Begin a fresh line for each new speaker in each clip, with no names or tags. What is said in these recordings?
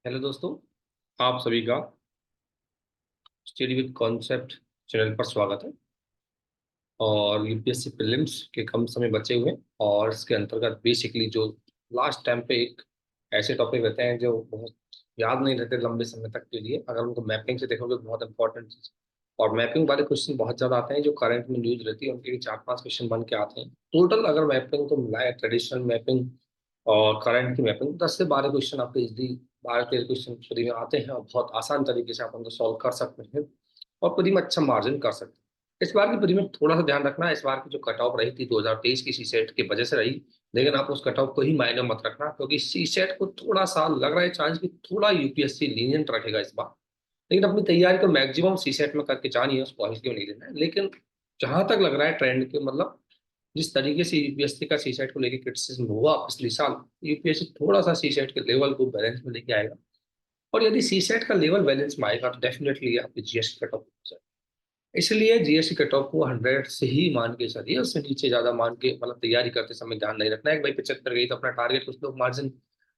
Hello दोस्तों, आप सभी का स्टडी विद कॉन्सेप्ट चैनल पर स्वागत है। और यूपीएससी प्रीलिम्स के कम समय बचे हुए हैं और इसके अंतर्गत बेसिकली जो लास्ट टाइम पे एक ऐसे टॉपिक रहते हैं जो बहुत याद नहीं रहते लंबे समय तक के लिए, अगर उनको मैपिंग से देखोगे तो बहुत इंपॉर्टेंट चीज। और मैपिंग वाले क्वेश्चन बहुत ज़्यादा आते हैं जो करंट में न्यूज रहती है, उनके 4-5 क्वेश्चन बन के आते हैं टोटल। अगर मैपिंग को मिलाए, ट्रेडिशनल मैपिंग और करंट की मैपिंग, 10 से 12 क्वेश्चन आपके इजली 12-13 क्वेश्चन फ्री में आते हैं और बहुत आसान तरीके से आप उनको सॉल्व कर सकते हैं और फ्री में अच्छा मार्जिन कर सकते हैं। इस बार की फ्री में थोड़ा सा ध्यान रखना है, इस बार की जो कट ऑफ रही थी 2023 की सी सेट की वजह से रही, लेकिन आप उस कट ऑफ को ही मायने मत रखना, क्योंकि सी सेट को थोड़ा सा लग रहा है चांस कि थोड़ा यूपीएससी लीनियंट रखेगा इस बार। लेकिन अपनी तैयारी को मैक्सिमम सी सेट में करके जानी है, उसको हल्के में नहीं लेना है। लेकिन जहां तक लग रहा है ट्रेंड के मतलब जिस तरीके से यूपीएससी का सी सेट को लेकर क्रिटिसिज्म हुआ पिछले साल, यूपीएससी थोड़ा सा सी सेट के लेवल को बैलेंस में लेके आएगा। और यदि सी सेट का लेवल बैलेंस में आएगा तो डेफिनेटली आपकी जीएसटी कट ऑफ हो जाएगा। इसलिए जीएसटी कट ऑफ को 100 से ही मान के चलिए, उससे नीचे ज्यादा मान के मतलब तैयारी करते समय ध्यान नहीं रखना है कि भाई 75 गई तो अपना टारगेट कुछ लोग मार्जिन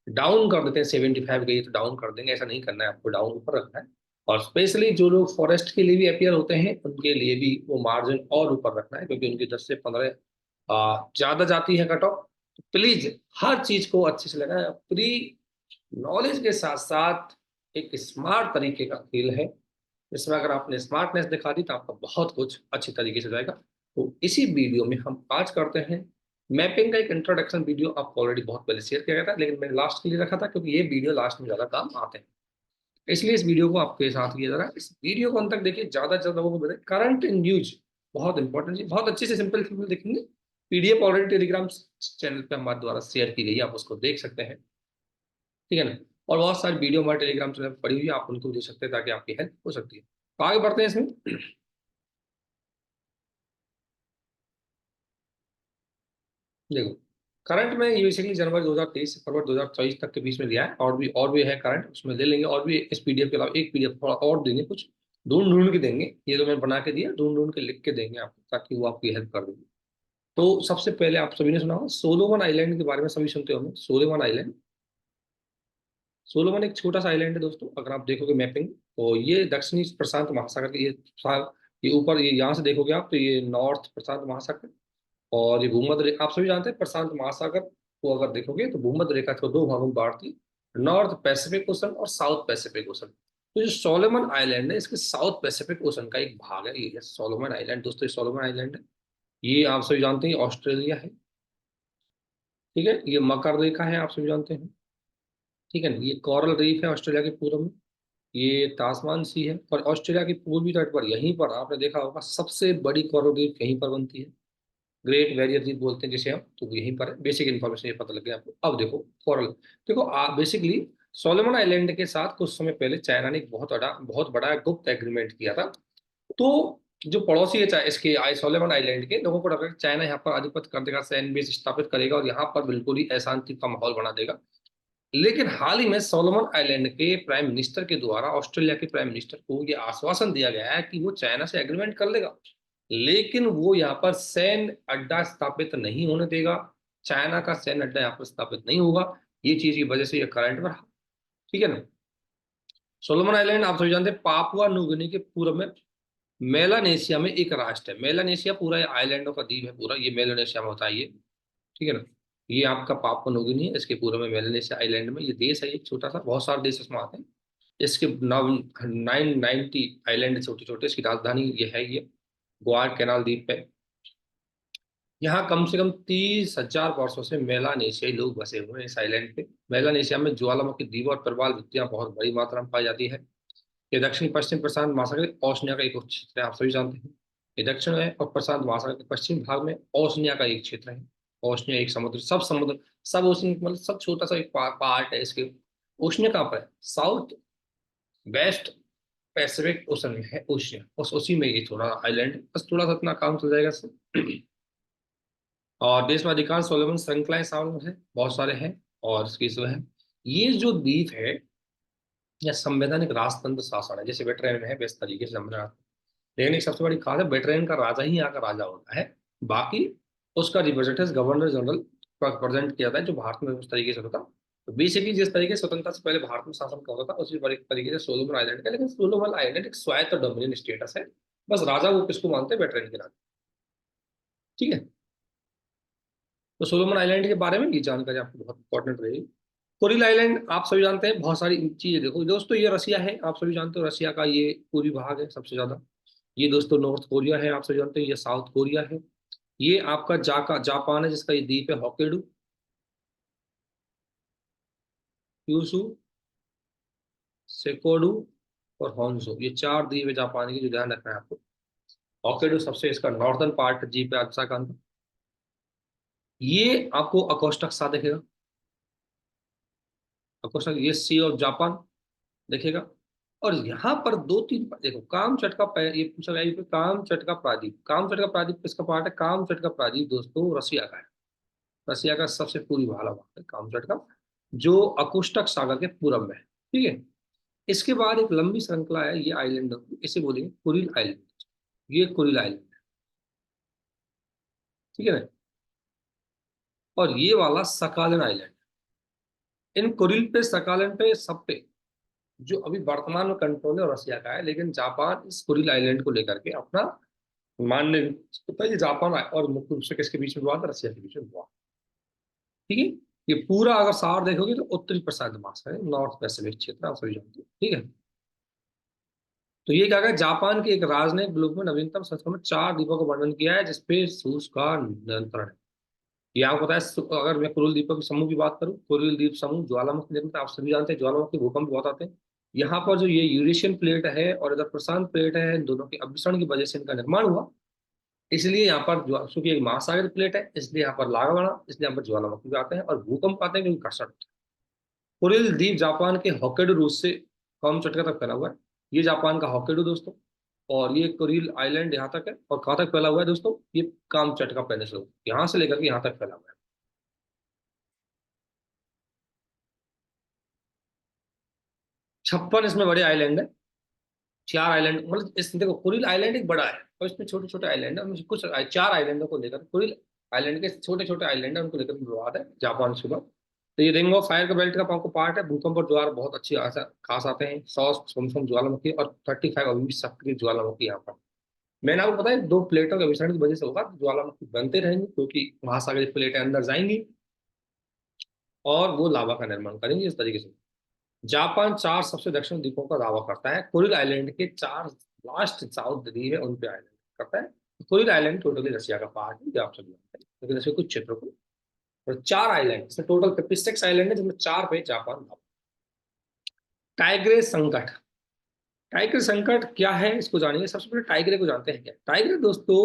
डाउन कर देते हैं, 75 गई तो डाउन कर देंगे, ऐसा नहीं करना है, आपको डाउन ऊपर रखना है। और स्पेशली जो लोग फॉरेस्ट के लिए भी अपियर होते हैं उनके लिए भी वो मार्जिन और ऊपर रखना है, क्योंकि उनकी 10 से 15 ज्यादा जाती है कट ऑफ। तो प्लीज हर चीज को अच्छे से लगाए, प्री नॉलेज के साथ साथ एक स्मार्ट तरीके का खेल है, जिसमें अगर आपने स्मार्टनेस दिखा दी तो आपका बहुत कुछ अच्छी तरीके से जाएगा। तो इसी वीडियो में हम आज करते हैं मैपिंग का एक इंट्रोडक्शन वीडियो। आपको ऑलरेडी बहुत पहले शेयर किया गया था, लेकिन मैंने लास्ट के लिए रखा था क्योंकि ये वीडियो लास्ट में ज्यादा काम आते हैं, इसलिए इस वीडियो को आपके साथ किया जा रहा है। इस वीडियो को अंत तक देखिए, ज्यादा से ज्यादा लोगों को बताए करंट न्यूज बहुत इंपॉर्टेंट है, बहुत अच्छे से सिंपल सिंपल देखेंगे। पीडीएफ ऑलरेडी टेलीग्राम चैनल पे हमारे द्वारा शेयर की गई है, आप उसको देख सकते हैं, ठीक है ना। और बहुत सारी वीडियो हमारे टेलीग्राम चैनल पर पड़ी हुई है, आप उनको देख सकते हैं ताकि आपकी हेल्प हो सकती है। तो आगे बढ़ते हैं इसमें। देखो, करंट में ये बेसिकली जनवरी 2023 से फरवरी 2024 तक के बीच में दिया है, और भी है करंट, उसमें ले लेंगे। और भी इस पीडीएफ के अलावा एक पीडीएफ थोड़ा और देंगे, कुछ ढूंढ ढूंढ के देंगे, ये तो मैंने बना के दिया, ढूंढ ढूंढ के लिख के देंगे आपको ताकि वो आपकी हेल्प कर देंगे। तो सबसे पहले आप सभी ने सुना होगा सोलोमन आइलैंड के बारे में, सभी सुनते होंगे सोलोमन आइलैंड। सोलोमन एक छोटा सा आइलैंड है दोस्तों, अगर आप देखोगे मैपिंग तो ये दक्षिणी प्रशांत महासागर के ये ऊपर, ये यहाँ से देखोगे आप तो ये नॉर्थ प्रशांत महासागर, और ये भूमध्य रेखा आप सभी जानते हैं। प्रशांत महासागर को अगर देखोगे तो भूमध्य रेखा को दो भागों में बांटती है, नॉर्थ पैसिफिक ओशन और साउथ पैसिफिक ओशन। तो जो सोलोमन आइलैंड है इसके साउथ पैसिफिक ओशन का एक भाग है, ये सोलोमन आइलैंड दोस्तों। ये सोलोमन आइलैंड है, ये आप सभी जानते हैं ऑस्ट्रेलिया है, ठीक है। ये मकर रेखा है, आप सभी जानते हैं, ठीक है ना। ये कोरल रीफ है ऑस्ट्रेलिया के पूर्व में, ये तासमान सी है। और ऑस्ट्रेलिया के पूर्वी तट पर यहीं पर आपने देखा होगा सबसे बड़ी कोरल रीफ यहीं पर बनती है, ग्रेट बैरियर रीफ बोलते हैं जिसे हम, तो वो यहीं पर है। बेसिक इन्फॉर्मेशन ये पता लग गया आपको। अब देखो कोरल, देखो बेसिकली सोलोमन आइलैंड के साथ कुछ समय पहले चाइना ने एक बहुत बड़ा गुप्त एग्रीमेंट किया था। तो जो पड़ोसी है चाहे इसके सोलोमन आइलैंड के लोगों को लगा कि चाइना यहाँ पर आधिपत्य कर देगा, सैन्य बेस स्थापित करेगा और यहाँ पर बिल्कुल ही अशांति का माहौल बना देगा। लेकिन हाल ही में सोलोमन आइलैंड के प्राइम मिनिस्टर के द्वारा ऑस्ट्रेलिया के प्राइम मिनिस्टर को यह आश्वासन दिया गया है कि वो चाइना से एग्रीमेंट कर लेगा, लेकिन वो यहाँ पर सैन्य अड्डा स्थापित नहीं होने देगा। चाइना का सैन्य अड्डा यहाँ पर स्थापित नहीं होगा, ये चीज की वजह से ये करंट में रहा, ठीक है ना। सोलोमन आइलैंड आप सभी जानते हैं पापुआ न्यू के पूर्व में मेलानेशिया में एक राष्ट्र है। मेलानेशिया पूरा आइलैंडों का द्वीप है पूरा, ये मेलानेशिया में होता है ये, ठीक है ना। ये आपका पापुआ न्यू गिनी है, इसके पूर्व में मेलानेशिया आइलैंड में, ये देश है एक छोटा सा, बहुत सारे देश इसमें आते हैं। इसके 990 आइलैंड छोटे छोटे, इसकी राजधानी ये है, ये ग्वार कैनाल द्वीप पे। यहाँ कम से कम 30,000 वर्षों से मेलानेशियाई लोग बसे हुए हैं इस आइलैंड पे। मेलानेशिया में ज्वालामुखी द्वीप और प्रवाल भित्तियां बहुत बड़ी मात्रा में पाई जाती है। ये दक्षिण पश्चिम प्रशांत महासागर ओशनिया का एक उप क्षेत्र है, आप सभी जानते हैं। ये दक्षिण है और प्रशांत महासागर के पश्चिम भाग में ओशनिया का एक क्षेत्र है। ओशनिया एक समुद्र सब ओशन मतलब सब छोटा सा एक पार्ट है इसके। ओशनिया कहाँ पर है? साउथ वेस्ट पैसिफिक ओशन में है ओशिया, उसी में ये थोड़ा आइलैंड है। बस थोड़ा सा इतना काम चल जाएगा इससे। और देश में अधिकांश सोलोमन श्रृंखलाएं शामिल हैं, बहुत सारे हैं। और इसकी जो है ये जो द्वीप है, यह संवैधानिक राजतंत्र शासन है, जैसे वेटरन में है वैसे तरीके से संविधान। लेकिन एक सबसे बड़ी खास है, वेटरन का राजा ही यहाँ का राजा होता है, बाकी उसका रिप्रेजेंटेटिव गवर्नर जनरल प्रेजेंट किया जाता है, जो भारत में उस तरीके से होता है। तो बेसिकली जिस तरीके से स्वतंत्रता से पहले भारत में शासन कर रहा था उसी तरीके से सोलोमन आइलैंड का, लेकिन सोलोमन आइलैंड एक स्वायत्त डोमिनियन स्टेटस है। बस राजा वो किसको मानते हैं, वेटरन के राजा। ठीक है। तो सोलोमन आइलैंड के बारे में ये जानकारी आपको बहुत इंपॉर्टेंट रहेगी। कुरिल आइलैंड आप सभी जानते हैं, बहुत सारी चीजें देखो दोस्तों, ये रसिया है, आप सभी जानते हो रसिया का ये पूरी भाग है सबसे ज्यादा। ये दोस्तों नॉर्थ कोरिया है, आप सभी जानते हैं, ये साउथ कोरिया है। ये आपका जापान है, जिसका ये द्वीप है हॉक्काइडो, क्यूशू, सेकोडू और होन्सू, ये चार द्वीप है जापान की, जो ध्यान रखना है आपको। हॉक्काइडो सबसे इसका नॉर्दर्न पार्ट द्वीप है अच्छा का। ये आपको अकोस्टक सा दिखेगा, अकोस्टक, ये सी ऑफ जापान देखेगा। और यहाँ पर दो तीन देखो, काम चटका ये पूछा गया, ये काम चटका प्रादीप, काम चटका प्रादीप किसका पार्ट है, काम चटका प्रादीप दोस्तों रसिया का है। रसिया का सबसे पूर्वी वाला भाग है काम चटका, जो अकोस्टक सागर के पूरब में है। ठीक है। इसके बाद एक लंबी श्रृंखला है, ये आइलैंड इसे बोलेंगे कुरिल आइलैंड। ये कुरिल आइलैंड, ठीक है ना। और ये वाला सकालन आइलैंड। इन कुरिल पे, सकालन पे, सब पे जो अभी वर्तमान में कंट्रोल है रसिया का है, लेकिन जापान इस कुरिल आइलैंड को लेकर के अपना मानने होता है। ये जापान और मुख्य रूप से किसके बीच में हुआ था, रसिया के बीच में हुआ। ठीक है। ये पूरा अगर सार देखोगे तो उत्तरी प्रशांत महासागर, नॉर्थ पैसिफिक क्षेत्र आप सभी जानते हैं। ठीक है। तो ये क्या है, जापान के एक राजनयिक ब्लॉग में नवीनतम संस्करण में चार द्वीपों का वर्णन किया है, जिसपे रूस का नियंत्रण है। ये आपको पता है, अगर मैं कुरिल द्वीपों के समूह की बात करूं, कुरिल द्वीप समूह ज्वालामुखी निर्मित, आप सभी जानते हैं ज्वालामुखी भूकंप बहुत आते हैं। यहाँ पर जो ये यूरेशियन प्लेट है और इधर प्रशांत प्लेट है, इन दोनों के अभिसरण की वजह से इनका निर्माण हुआ। इसलिए यहाँ पर चूंकि एक महासागर प्लेट है, इसलिए यहाँ पर लावा बना, इसलिए यहाँ पर ज्वालामुखी भी आते हैं और भूकंप आते हैं, क्योंकि घर्षण। कुरिल द्वीप जापान के हॉक्काइडो रूस से कम चटका तक फैला हुआ है। ये जापान का हॉक्काइडो दोस्तों। और ये कुरिल आइलैंड यहाँ तक है, और कहाँ तक फैला हुआ है दोस्तों, ये काम चटका पेनिनसुला यहाँ से लेकर के यहाँ तक फैला हुआ है। 56 इसमें बड़े आइलैंड है। चार आइलैंड, मतलब इस देखो कुरिल आइलैंड एक बड़ा है और इसमें छोटे छोटे आइलैंड है, मुझे कुछ चार आइलैंडों को लेकर, कुरिल आइलैंड के छोटे छोटे आइलैंड है, उनको लेकर विवाद है जापान के बाद। तो ये रिंग ऑफ फायर का बेल्ट का आपको पार्ट है। भूकंप और ज्वार बहुत अच्छी खास आते हैं, 100 ज्वालामुखी और 35 अभी भी सक्रिय ज्वालामुखी यहाँ पर। मैंने आपको बताया दो प्लेटों के विषण की वजह से होगा, ज्वालामुखी बनते रहेंगे, क्योंकि महासागरीय प्लेटें अंदर जाएंगी और वो लावा का निर्माण करेंगे इस तरीके से। जापान चार सबसे दक्षिण द्वीपों का दावा करता है। कुरिल आइलैंड के चार लास्ट साउथ द्वीप है, उन पे आइलैंड करता है। कुरिल आइलैंड टोटली रशिया का पार्ट है, जो आप सब जानते हैं, लेकिन ऐसे कुछ क्षेत्रों को। और चार आइलैंड से टोटल 56 आइलैंड है, जिसमें चार पे जापान था। टाइग्रे संकट, टाइग्रे संकट क्या है इसको जानिए। सबसे पहले टाइग्रे को जानते हैं क्या। टाइग्रे दोस्तों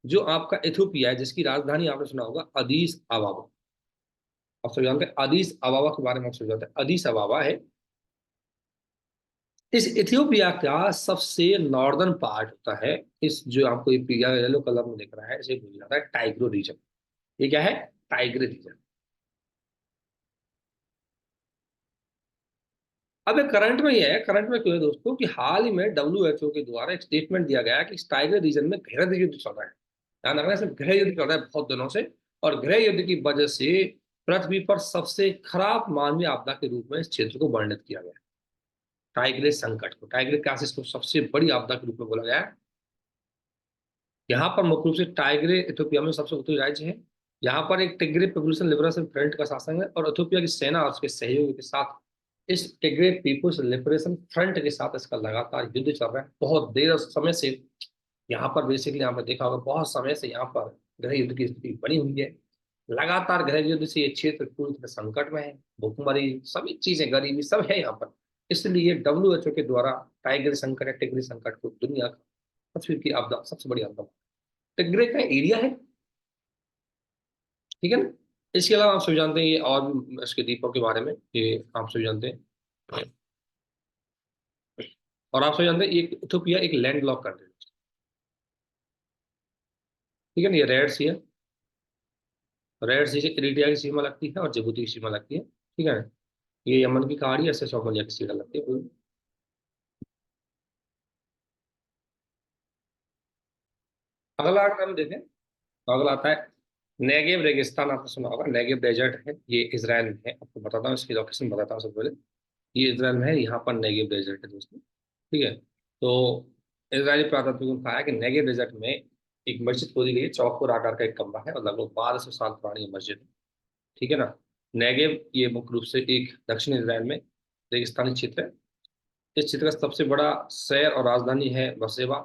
जो आपका इथियोपिया है, जिसकी राजधानी आपने सुना होगा अदीस अबाबा। आप सब जानते हैं अदीस अबाबा के बारे में, आप सब जानते हैं अदीस अबाबा है। इस इथियोपिया का सबसे नॉर्दर्न पार्ट होता है। इस जो आपको ये पीला येलो कलर में दिख रहा है, इसे बोला जाता है टाइग्रो रीजन। ये क्या है, टाइग्रे रीजन। अब करंट में ये है, करंट में क्यों है दोस्तों, कि हाल ही में डब्ल्यूएचओ के द्वारा एक स्टेटमेंट दिया गया है कि इस टाइगर रीजन में गृह युद्ध चल रहा है। ध्यान रखना, सिर्फ गृह युद्ध चल रहा है बहुत दिनों से। और गृह युद्ध की वजह से पृथ्वी पर सबसे खराब मानवीय आपदा के रूप में इस क्षेत्र को वर्णित किया गया है। टाइग्रे संकट को, टाइग्रे क्राइसिस को सबसे बड़ी आपदा के रूप में बोला गया है। यहाँ पर मुख्य रूप से टाइग्रे इथियोपिया में सबसे उत्तरी राज्य है। यहाँ पर एक टिग्रे पीपुल्स लिबरेशन फ्रंट का शासन है, और इथियोपिया की सेना और उसके सहयोगी के साथ इस टिग्रे पीपुल्स लिबरेशन फ्रंट के साथ इसका लगातार युद्ध चल रहा है बहुत देर समय से। यहाँ पर बेसिकली यहाँ पर देखा होगा, बहुत समय से यहाँ पर गृह युद्ध की स्थिति बनी हुई है। लगातार गृह युद्ध से ये क्षेत्र पूरी तरह संकट में है, भूखमरी सभी चीजें, गरीबी सब है यहाँ पर। इसलिए डब्ल्यूएचओ के द्वारा टाइगर संकट या टिग्री संकट को दुनिया का पृथ्वी की आपदा, सबसे बड़ी आपदा, टिग्रे का एरिया है। ठीक है ना। इसके अलावा आप सभी जानते हैं ये और भी इसके द्वीपों के बारे में, ये आप सभी जानते हैं। और आप सभी जानते हैं ये इथियोपिया एक लैंड लॉक कंट्री है। ठीक है ना। ये रेड सी है, रेड सी से इरिट्रिया की सीमा लगती है और जिबूती की सीमा लगती है। ठीक है ना। ये यमन की खाड़ी ऐसे सोमालिया की सीमा लगती है पूरी। अगला अगर हम देखें तो अगला आता है नेगेव रेगिस्तान आपने सुना होगा, नेगेव डेजर्ट है, ये इजराइल में है। आपको बताता हूँ, इसकी लोकेशन बताता हूँ सबसे पहले। ये इजराइल में है, यहाँ पर नेगेव डेजर्ट है दोस्तों। ठीक है, तो इजरायली पुरातत्व ने कहा है कि नेगेव डेजर्ट में एक मस्जिद खोदी गई है, चौकोर आकार का एक कमरा है और लगभग 1200 साल पुरानी ये मस्जिद है। ठीक है ना। नेगेव ये मुख्य रूप से एक दक्षिण इजराइल में रेगिस्तानी क्षेत्र है। इस क्षेत्र का सबसे बड़ा शहर और राजधानी है बसेवा।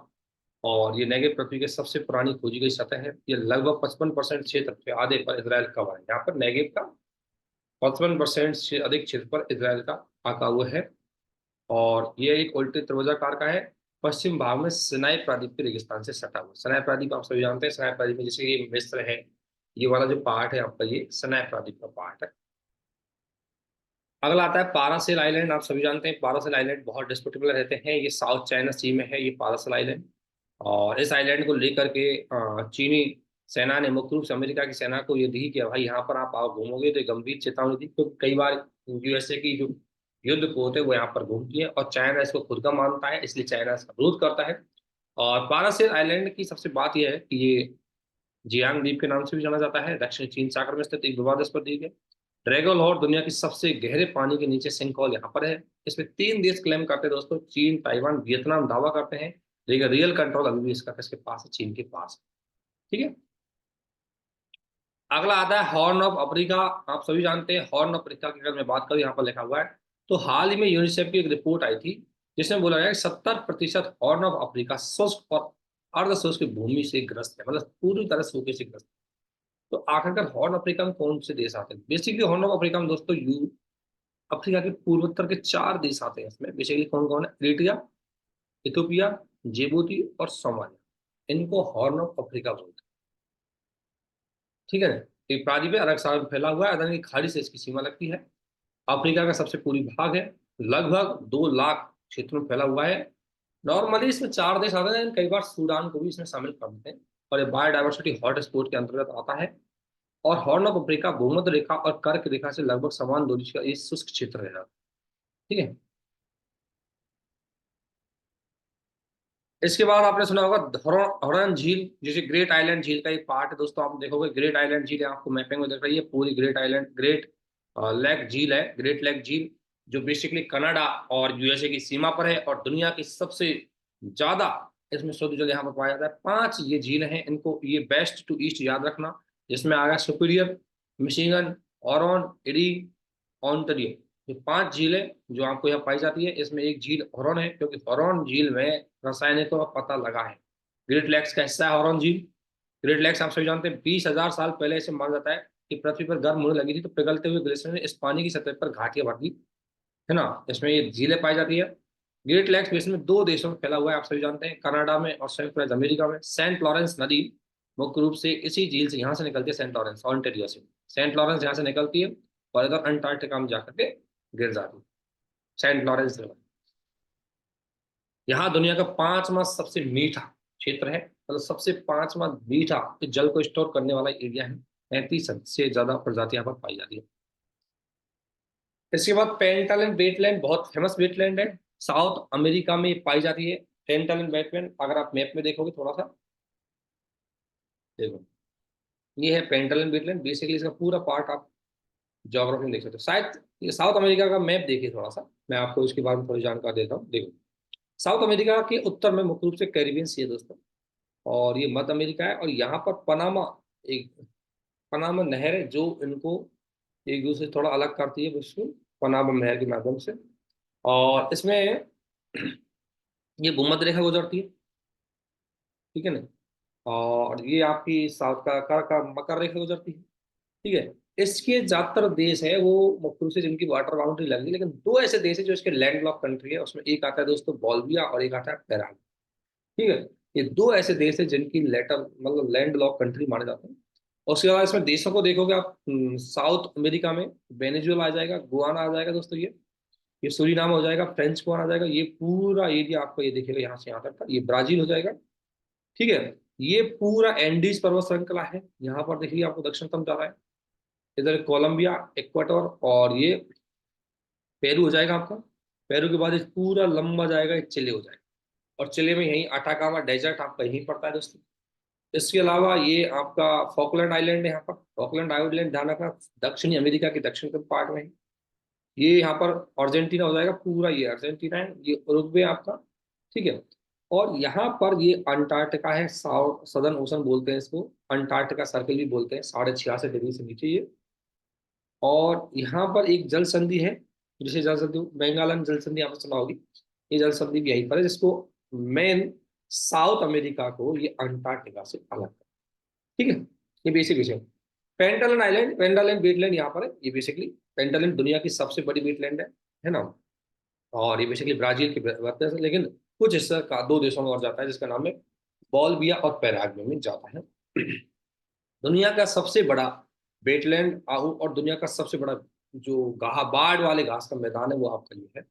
और ये नेगेव पृथ्वी की सबसे पुरानी खोजी गई सतह है। ये लगभग 55% क्षेत्र के आधे पर इसराइल का हुआ है। यहाँ पर नेगेव का 55% से अधिक क्षेत्र पर इसराइल का आका हुआ है। और ये एक उल्टे त्रिभुजाकार का है। पश्चिम भाग में सिनाई प्रादीप के रेगिस्तान से सटा हुआ। सिनाई प्रादीप आप सभी जानते हैं, सिनाई प्रादीप में जैसे ये मिस्र है, ये वाला जो पार्ट है आपका, ये सिनाई प्रादीप का पार्ट है। अगला आता है पारासेल आइलैंड। आप सभी जानते हैं पारासेल आइलैंड बहुत डिस्प्यूटेबल रहते हैं। ये साउथ चाइना सी में है ये पारासेल आइलैंड। और इस आइलैंड को लेकर के चीनी सेना ने मुख्य रूप से अमेरिका की सेना को ये दी कि भाई यहाँ पर आप आओ घूमोगे, तो ये गंभीर चेतावनी थी, क्योंकि कई बार यूएसए की जो युद्ध पोत है वो यहाँ पर घूमती है और चाइना इसको खुद का मानता है, इसलिए चाइना इसका विरोध करता है। और पारासेल आइलैंड की सबसे बात यह है कि ये जियांग द्वीप के नाम से भी जाना जाता है। दक्षिण चीन सागर में स्थित एक विवादास्पद द्वीप है। ड्रैगन और दुनिया की सबसे गहरे पानी के नीचे सिंक यहाँ पर है। इसमें 3 देश क्लेम करते हैं दोस्तों, चीन, ताइवान, वियतनाम दावा करते हैं, लेकिन रियल कंट्रोल अभी भी इसका किसके पास है? चीन के पास है। ठीक है। अगला आता है हॉर्न ऑफ अफ्रीका। आप सभी जानते हैं हॉर्न ऑफ अफ्रीका की अगर मैं बात करूं, यहाँ पर लिखा हुआ है, तो हाल ही में यूनिसेफ की एक रिपोर्ट आई थी जिसमें बोला गया कि 70% हॉर्न ऑफ अफ्रीका शुष्क और अर्ध शुष्क भूमि से ग्रस्त है, मतलब पूरी तरह सूखे से ग्रस्त है। तो आखिरकार हॉर्न अफ्रीका में कौन से देश आते हैं? बेसिकली हॉर्न ऑफ अफ्रीका में दोस्तों यू अफ्रीका के पूर्वोत्तर के 4 देश आते हैं। इसमें बेसिकली कौन कौन है? इरिट्रिया, इथियोपिया, जिबूती और सोमालिया। इनको हॉर्न ऑफ अफ्रीका बोलते हैं। ठीक है। ये प्रायद्वीप अरब सागर में फैला हुआ है, अदन की खाड़ी से इसकी सीमा लगती है। अफ्रीका का सबसे पूरी भाग है, लगभग 2 लाख क्षेत्रों में फैला हुआ है। नॉर्मली इसमें 4 देश आते हैं, कई बार सूडान को भी इसमें शामिल कर देते हैं। और ये बायोडाइवर्सिटी हॉट स्पॉट के अंतर्गत आता है। और हॉर्न ऑफ अफ्रीका भूमध्य रेखा और कर्क रेखा से लगभग समान दूरी का ये शुष्क क्षेत्र है। ठीक है। इसके बाद आपने सुना होगा हॉर्न झील, जिसे ग्रेट आइलैंड झील का एक पार्ट है दोस्तों। आप देखोगे ग्रेट आइलैंड झील है, आपको मैपिंग में दिख रही है पूरी ग्रेट आइलैंड, ग्रेट लेक झील है, ग्रेट लेक झील, जो बेसिकली कनाडा और यूएसए की सीमा पर है। और दुनिया की सबसे ज्यादा इसमें शुद्ध जल यहाँ पर पाया जाता है। 5 ये झील हैं, इनको ये वेस्ट टू ईस्ट याद रखना। जिसमें आ गया superior, Michigan, Aron, eri, Ontario. ये 5 झीलें जो आपको यहाँ पाई जाती है। इसमें एक झील हॉर्न है, क्योंकि हॉर्न झील में रासायनिकों का पता लगा है। ग्रेट लेक्स का हिस्सा है हॉर्न झील। ग्रेट लेक्स आप सभी जानते हैं 20,000 साल पहले इसे माना जाता है कि पृथ्वी पर गर्म होने लगी थी, तो पिघलते हुए ग्लेशियर ने इस पानी की सतह पर घाटियां भर दी, है ना। इसमें ये झीलें पाई जाती है। ग्रेट लेक्स बेसिन में 2 देशों में फैला हुआ है, आप सभी जानते हैं, कनाडा में और संयुक्त राज्य अमेरिका में। सेंट लॉरेंस नदी मुख्य रूप से इसी झील से यहाँ से निकलती है, सेंट लॉरेंस ऑन्टेरियो से। सेंट लॉरेंस यहाँ से निकलती है और इधर अंटार्कटिका में जाकर के गिर जाती है, सेंट लॉरेंस रिवर। यहाँ दुनिया का 5वां सबसे मीठा क्षेत्र है, मतलब सबसे 5वां मीठा जल को स्टोर करने वाला एरिया है। 35 से ज्यादा प्रजाति यहाँ पर पाई जाती है। इसके बाद पेंटालन वेटलैंड बहुत फेमस वेटलैंड है, साउथ अमेरिका में पाई जाती है। पेंटालन वेटलैंड अगर आप मैप में देखोगे थोड़ा सा, देखो ये है पेंटालन वेटलैंड। बेसिकली इसका पूरा पार्ट आप ज्योग्राफी में देख सकते हो। शायद ये साउथ अमेरिका का मैप देखिए थोड़ा सा, मैं आपको इसके बारे में थोड़ी जानकारी देता हूँ। देखो साउथ अमेरिका के उत्तर में मुख्य रूप से कैरिबियन सी है दोस्तों, और ये मध्य अमेरिका है। और यहाँ पर पनामा, एक पनामा नहर है जो इनको एक दूसरे से थोड़ा अलग करती है, विश्व पनामा नहर के माध्यम से। और इसमें ये भूमध्य रेखा गुजरती है। ठीक है ना। और ये आपकी साउथ का मकर रेखा गुजरती है। ठीक है। इसके ज्यादातर देश है वो मुख्य रूप से जिनकी वाटर बाउंड्री लगी है, लेकिन 2 ऐसे देश है जो इसके लैंड लॉक कंट्री है। उसमें एक आता है दोस्तों बोल्विया और एक आता है पेराग्वे। ठीक है। ये 2 ऐसे देश है जिनकी लेटर मतलब लैंड लॉक कंट्री माने जाते हैं। और उसके बाद इसमें देशों को देखोगे आप, साउथ अमेरिका में वेनेजुएला आ जाएगा, गुआना आ जाएगा दोस्तों, ये सूरीनाम हो जाएगा, फ्रेंच गुआना आ जाएगा। ये पूरा एरिया आपको ये दिखेगा यहाँ से यहाँ तक का, ये ब्राजील हो जाएगा। ठीक है। ये पूरा एंडीज पर्वत श्रृंखला है, यहाँ पर देखिए आपको दक्षिणतम जा रहा है। इधर कोलंबिया, इक्वाटोर और ये पेरू हो जाएगा आपका। पेरू के बाद ये पूरा लंबा जाएगा, ये चिले हो जाएगा। और चिले में यही अटाकामा डेजर्ट आपका यहीं पड़ता है दोस्तों। इसके अलावा ये आपका फॉकलैंड आइलैंड है, यहाँ पर फॉकलैंड आइलैंड ध्यान रखना दक्षिणी अमेरिका के दक्षिण के पार्ट में है। ये यहाँ पर अर्जेंटीना हो जाएगा, पूरा ये अर्जेंटीना है, ये उरुग्वे आपका, ठीक है। और यहाँ पर ये अंटार्कटिका है, साउथ सदर्न ओशन बोलते हैं इसको, अंटार्कटिका सर्कल भी बोलते हैं, 66.5 डिग्री से नीचे ये। और यहाँ पर एक जल संधि है, जिसे जल संधि बेंगालन जल संधि आपने सुना होगी, ये जल संधि भी यहीं पर है, जिसको मेन साउथ अमेरिका को ये अंटार्कटिका से अलग है, ठीक है। ये बेसिक विषय। पेंटालन आइलैंड, पेंटालन वेटलैंड यहाँ पर है, ये बेसिकली पेंटालन दुनिया की सबसे बड़ी वेटलैंड है ना। और ये बेसिकली ब्राजील के वर्ते हैं, लेकिन कुछ हिस्सा का दो देशों में और जाता है, जिसका नाम है बोलिविया और पैराग्वे में जाता है। दुनिया का सबसे बड़ा वेटलैंड आहू और दुनिया का सबसे बड़ा जो बाढ़ वाले घास का मैदान है वो आपका ये है।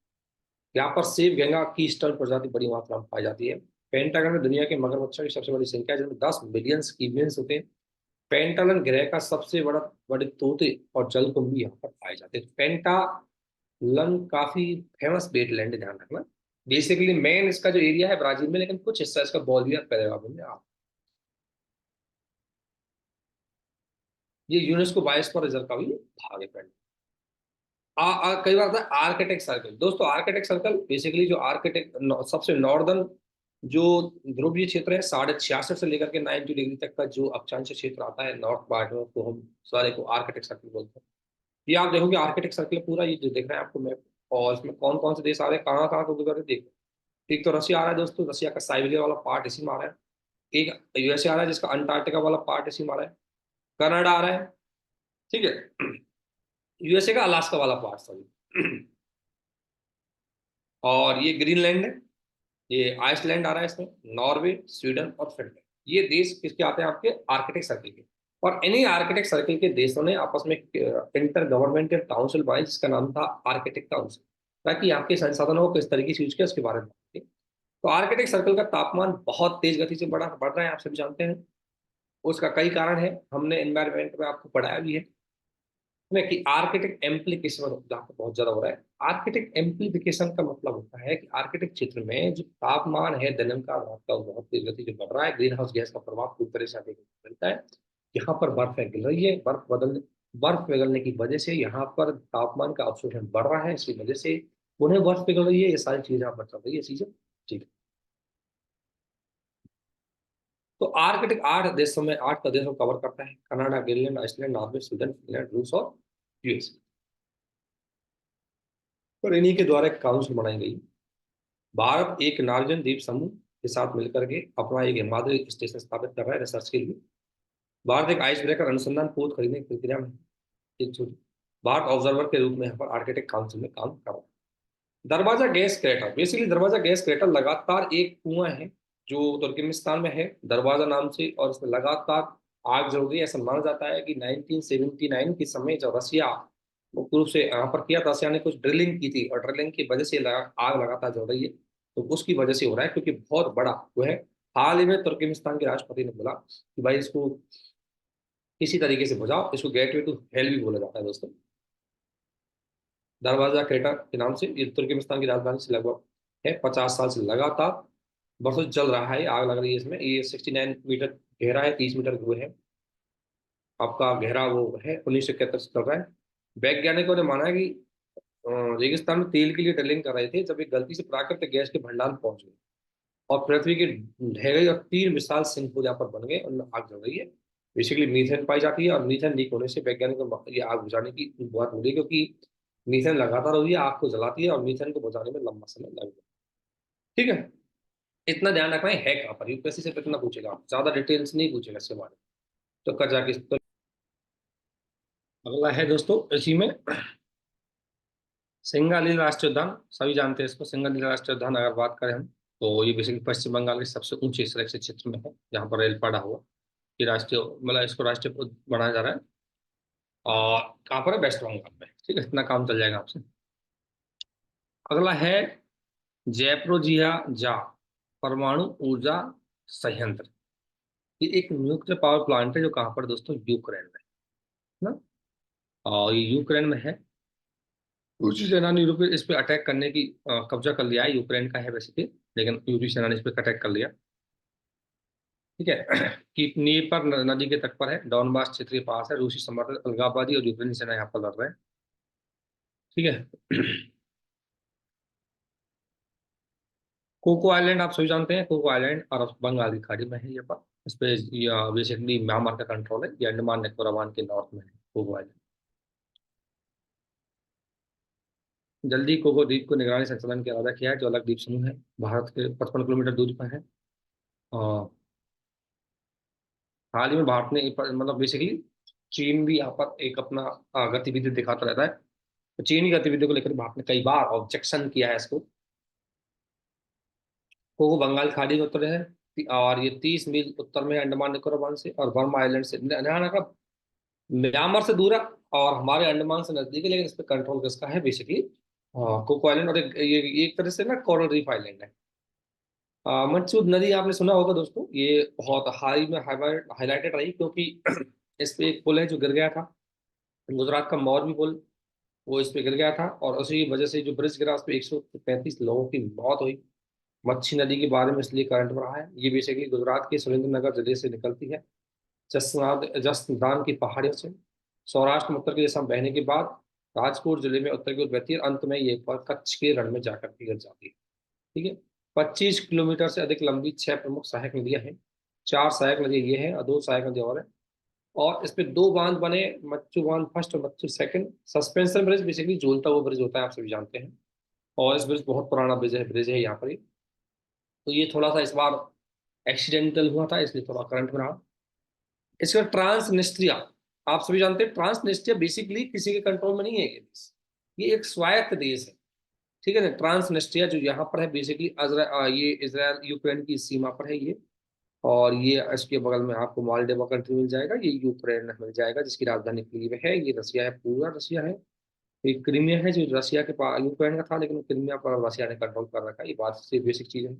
यहाँ पर सेब गंगा की स्टर्न प्रजाति बड़ी मात्रा में पाई जाती है। पेंटागन में दुनिया के मगरमच्छों की सबसे बड़ी संख्या है, जिनमें 10 मिलियन स्कीमियंस होते हैं। पेंटालन ग्रह का सबसे बड़े तोते और जलकुंभी भी यहाँ पर पाए जाते हैं। पेंटालन काफी फेमस वेटलैंड है, ध्यान रखना। बेसिकली मेन इसका जो एरिया है ब्राजील में, लेकिन कुछ हिस्सा इसका बोलिविया पैराग्वे में आप। ये यूनेस्को बायोस्फीयर रिजर्व का भी भाग है पेंटालन। कई बार आता है आर्कटिक सर्कल। दोस्तों आर्कटिक सर्कल बेसिकली जो आर्कटिक सबसे नॉर्दर्न जो ध्रुवीय क्षेत्र है, 66.5 से लेकर के 90 डिग्री तक का जो अक्षांश क्षेत्र आता है नॉर्थ पार्ट में, तो हम सारे को आर्कटिक सर्कल बोलते हैं। ये आप देखोगे आर्कटिक सर्कल पूरा ये जो देख रहे हैं आपको मैप, और इसमें कौन कौन से देश आ रहे हैं, कहाँ कहाँ को गुजर रहे हैं, देखो। एक तो रसिया आ रहा है दोस्तों, रसिया का साइबेरिया वाला पार्ट इसी में आ रहा है। एक यूएसए आ रहा है, जिसका अंटार्कटिका वाला पार्ट इसी में आ रहा है। कनाडा आ रहा है, ठीक है। यूएसए का अलास्का वाला पार्ट, सॉरी। और ये ग्रीनलैंड है, ये आइसलैंड आ रहा है इसमें, नॉर्वे, स्वीडन और फिनलैंड। ये देश किसके आते हैं, आपके आर्कटिक सर्कल के। और इन्हीं आर्कटिक सर्कल के देशों ने आपस में इंटर गवर्नमेंटल काउंसिल बनाई, जिसका नाम था आर्कटिक काउंसिल, ताकि आपके संसाधनों को किस तरीके से यूज किया उसके बारे में बात की। तो आर्कटिक सर्कल का तापमान बहुत तेज गति से बढ़ रहा है, आप सभी जानते हैं। उसका कई कारण है, हमने एनवायरमेंट में आपको पढ़ाया भी है में कि आर्किटेक्ट एम्प्लीकेशन जहाँ पे बहुत ज्यादा हो रहा है। आर्किटेक्ट एम्प्लीफिकेशन का मतलब होता है कि आर्किटेक्ट क्षेत्र में जो तापमान है दिन का रात का बहुत तेज गति से बढ़ रहा है, ग्रीन हाउस गैस का प्रभाव पूरी तरह से देखने को मिलता है। यहाँ पर बर्फ पिघल रही है, बर्फ पिघलने की वजह से यहाँ पर तापमान का अवशोषण बढ़ रहा है, इसकी वजह से उन्हें बर्फ पिघल रही है, ये सारी चीजें यहाँ पर चल रही है चीजें, ठीक है। तो आर्कटिक 8 देशों में 8 का देशों को कवर करता है, Canada, Greenland, Iceland, Norway, Sweden, Finland, रूस और यूएस। और इन्हीं के द्वारा एक काउंसिल बनाई गई। भारत एक नार्जन द्वीप समूह के साथ मिलकर के अपना एक हिमालय स्टेशन स्थापित कर रहा है रिसर्च के लिए। भारत एक आइस ब्रेकर अनुसंधान पोत खरीदने की प्रक्रिया में है। एक छोटी भारत ऑब्जर्वर के रूप में यहाँ पर आर्कटिक काउंसिल में काम कर रहा है। दरवाजा गैस क्रेटर, बेसिकली दरवाजा गैस क्रेटर लगातार एक कुआं है जो तुर्कमेनिस्तान में है दरवाजा नाम से, और इसमें लगातार आग जल रही है। ऐसा माना जाता है कि 1979 के समय जब रसिया मुख्य रूप से यहाँ पर किया था, रसिया ने कुछ ड्रिलिंग की थी, और ड्रिलिंग की वजह से आग लगातार जल रही है। तो उसकी वजह से हो रहा है, क्योंकि बहुत बड़ा वो है। हाल ही में तुर्कमेनिस्तान के राष्ट्रपति ने बोला कि भाई इसको किसी तरीके से बुझाओ, इसको गेटवे टू हेल भी बोला जाता है दोस्तों, दरवाजा क्रेटर के नाम से। ये तुर्कमेनिस्तान की राजधानी से लगभग है, 50 साल से लगातार बरसों चल रहा है, आग लग रही है इसमें। ये 69 मीटर गहरा है, 30 मीटर वो है आपका गहरा, वो है 1971 से चल रहा है। वैज्ञानिकों ने माना है कि अ, रेगिस्तान में तेल के लिए ड्रिलिंग कर रहे थे, जब एक गलती से प्राकृतिक गैस के भंडार में पहुंच गए और पृथ्वी की ढह गई, और 3 विशाल सिंक यहाँ पर बन गए, उनमें आग जल रही है। बेसिकली मीथेन पाई जाती है, और मीथेन लीक होने से वैज्ञानिकों को ये आग बुझाने की बात हो रही है, क्योंकि मीथेन लगातार हो रही है, आग को जलाती है, और मीथेन को बुझाने में लंबा समय लगेगा, ठीक है। इतना ध्यान रखना है कहाँ पर, यूपीएससी से इतना पूछेगा, ज्यादा डिटेल्स नहीं पूछेगा इसके बारे में। तो कर जाके तो अगला है दोस्तों इसी में सिंगालीला राष्ट्रीय उद्यान, सभी जानते हैं इसको। सिंगालीला राष्ट्रीय उद्यान अगर बात करें हम, तो ये बेसिकली पश्चिम बंगाल के सबसे ऊंचे सुरक्षित क्षेत्र में है, जहाँ पर रेल पड़ा हुआ। ये राष्ट्रीय मतलब इसको राष्ट्रीय बनाया जा रहा है, और कहाँ पर है, वेस्ट बंगाल में, ठीक है। इतना काम चल जाएगा आपसे। अगला है जैप्रोजिया जा परमाणु ऊर्जा संयंत्र। ये एक न्यूक्लियर पावर प्लांट है, जो कहाँ पर दोस्तों, यूक्रेन में है ना। और ये यूक्रेन में है। रूसी सेना ने यूरोप इस पे अटैक करने की कब्जा कर लिया है, यूक्रेन का है वैसे भी, लेकिन यूरोपीय सेना ने इस पे अटैक कर लिया। ठीक है। कि नीपर नदी के तट पर है, डॉनबास क्षेत्र के पास है, रूसी समर्थक अलगाववादी और यूक्रेनी सेना यहाँ पर लड़ रहे हैं। ठीक है। कोको आइलैंड आप सभी जानते हैं, कोको आइलैंड और बंगाल की खाड़ी में है ये पर। इस पे बेसिकली म्यांमार का कंट्रोल है, ये अंडमान निकोबार के नॉर्थ में है कोको आइलैंड। जल्दी कोको द्वीप को निगरानी संचालन की इरादा किया है, जो अलग द्वीप समूह है, भारत के 55 किलोमीटर दूरी पर है। और हाल ही में भारत ने मतलब बेसिकली चीन भी यहाँ पर एक अपना गतिविधि दिखाता रहता है। तो चीन की गतिविधि को लेकर भारत ने कई बार ऑब्जेक्शन किया है इसको। कोको बंगाल खाड़ी में उत्तर है, और ये 30 मील उत्तर में है अंडमान निकोबार से, और बर्मा आइलैंड से, ध्यान रखना म्यांमार से दूर है और हमारे अंडमान से नजदीक है, लेकिन इस पर कंट्रोल किसका है बेसिकली, कोको आइलैंड। और ये एक तरह से ना कोरल रीफ आइलैंड है। मनसूद नदी आपने सुना होगा दोस्तों, ये बहुत हाल में हाईलाइटेड रही, क्योंकि इस पे एक पुल है जो गिर गया था, गुजरात का मौरवी पुल, वो इस पे गिर गया था, और उसी वजह से जो ब्रिज गिरा उस पे 135 लोगों की मौत हुई। मच्छी नदी के बारे में इसलिए करंट में रहा है, ये बेसिकली गुजरात के सुरेंद्र जिले से निकलती है, जसनान की पहाड़ियों से, सौराष्ट्र में उत्तर की दिशा में बहने के बाद राजकोट जिले में उत्तर की ओर बहती है, और अंत में ये एक बार कच्छ के रण में जाकर के गिर जाती है। ठीक है। 25 किलोमीटर से अधिक लंबी 6 प्रमुख सहायक नदियां हैं। 4 सहायक नदियां ये हैं और 2 सहायक नदियां और है। और इस पे 2 बांध बने, मच्चू बांध फर्स्ट और मच्चू सेकंड। सस्पेंशन ब्रिज बेसिकली झूलता हुआ ब्रिज होता है, आप सभी जानते हैं। और इस ब्रिज बहुत पुराना ब्रिज है यहाँ पर ही। तो ये थोड़ा सा इस बार एक्सीडेंटल हुआ था, इसलिए थोड़ा करंट में रहा। इसका ट्रांसनिस्ट्रिया, आप सभी जानते हैं ट्रांसनिस्ट्रिया बेसिकली किसी के कंट्रोल में नहीं है ये देश, ये एक स्वायत्त देश है। ठीक है ना। ट्रांसनिस्ट्रिया जो यहाँ पर है बेसिकली ये इसराइल यूक्रेन की सीमा पर है ये। और ये इसके बगल में आपको मालदीव कंट्री मिल जाएगा, ये यूक्रेन मिल जाएगा जिसकी राजधानी कीव है, ये रसिया है, पूरा रसिया है। ये क्रीमिया है जो रसिया के पास यूक्रेन का था, लेकिन क्रीमिया पर रसिया ने कंट्रोल कर रखा है, ये बात से बेसिक चीज है।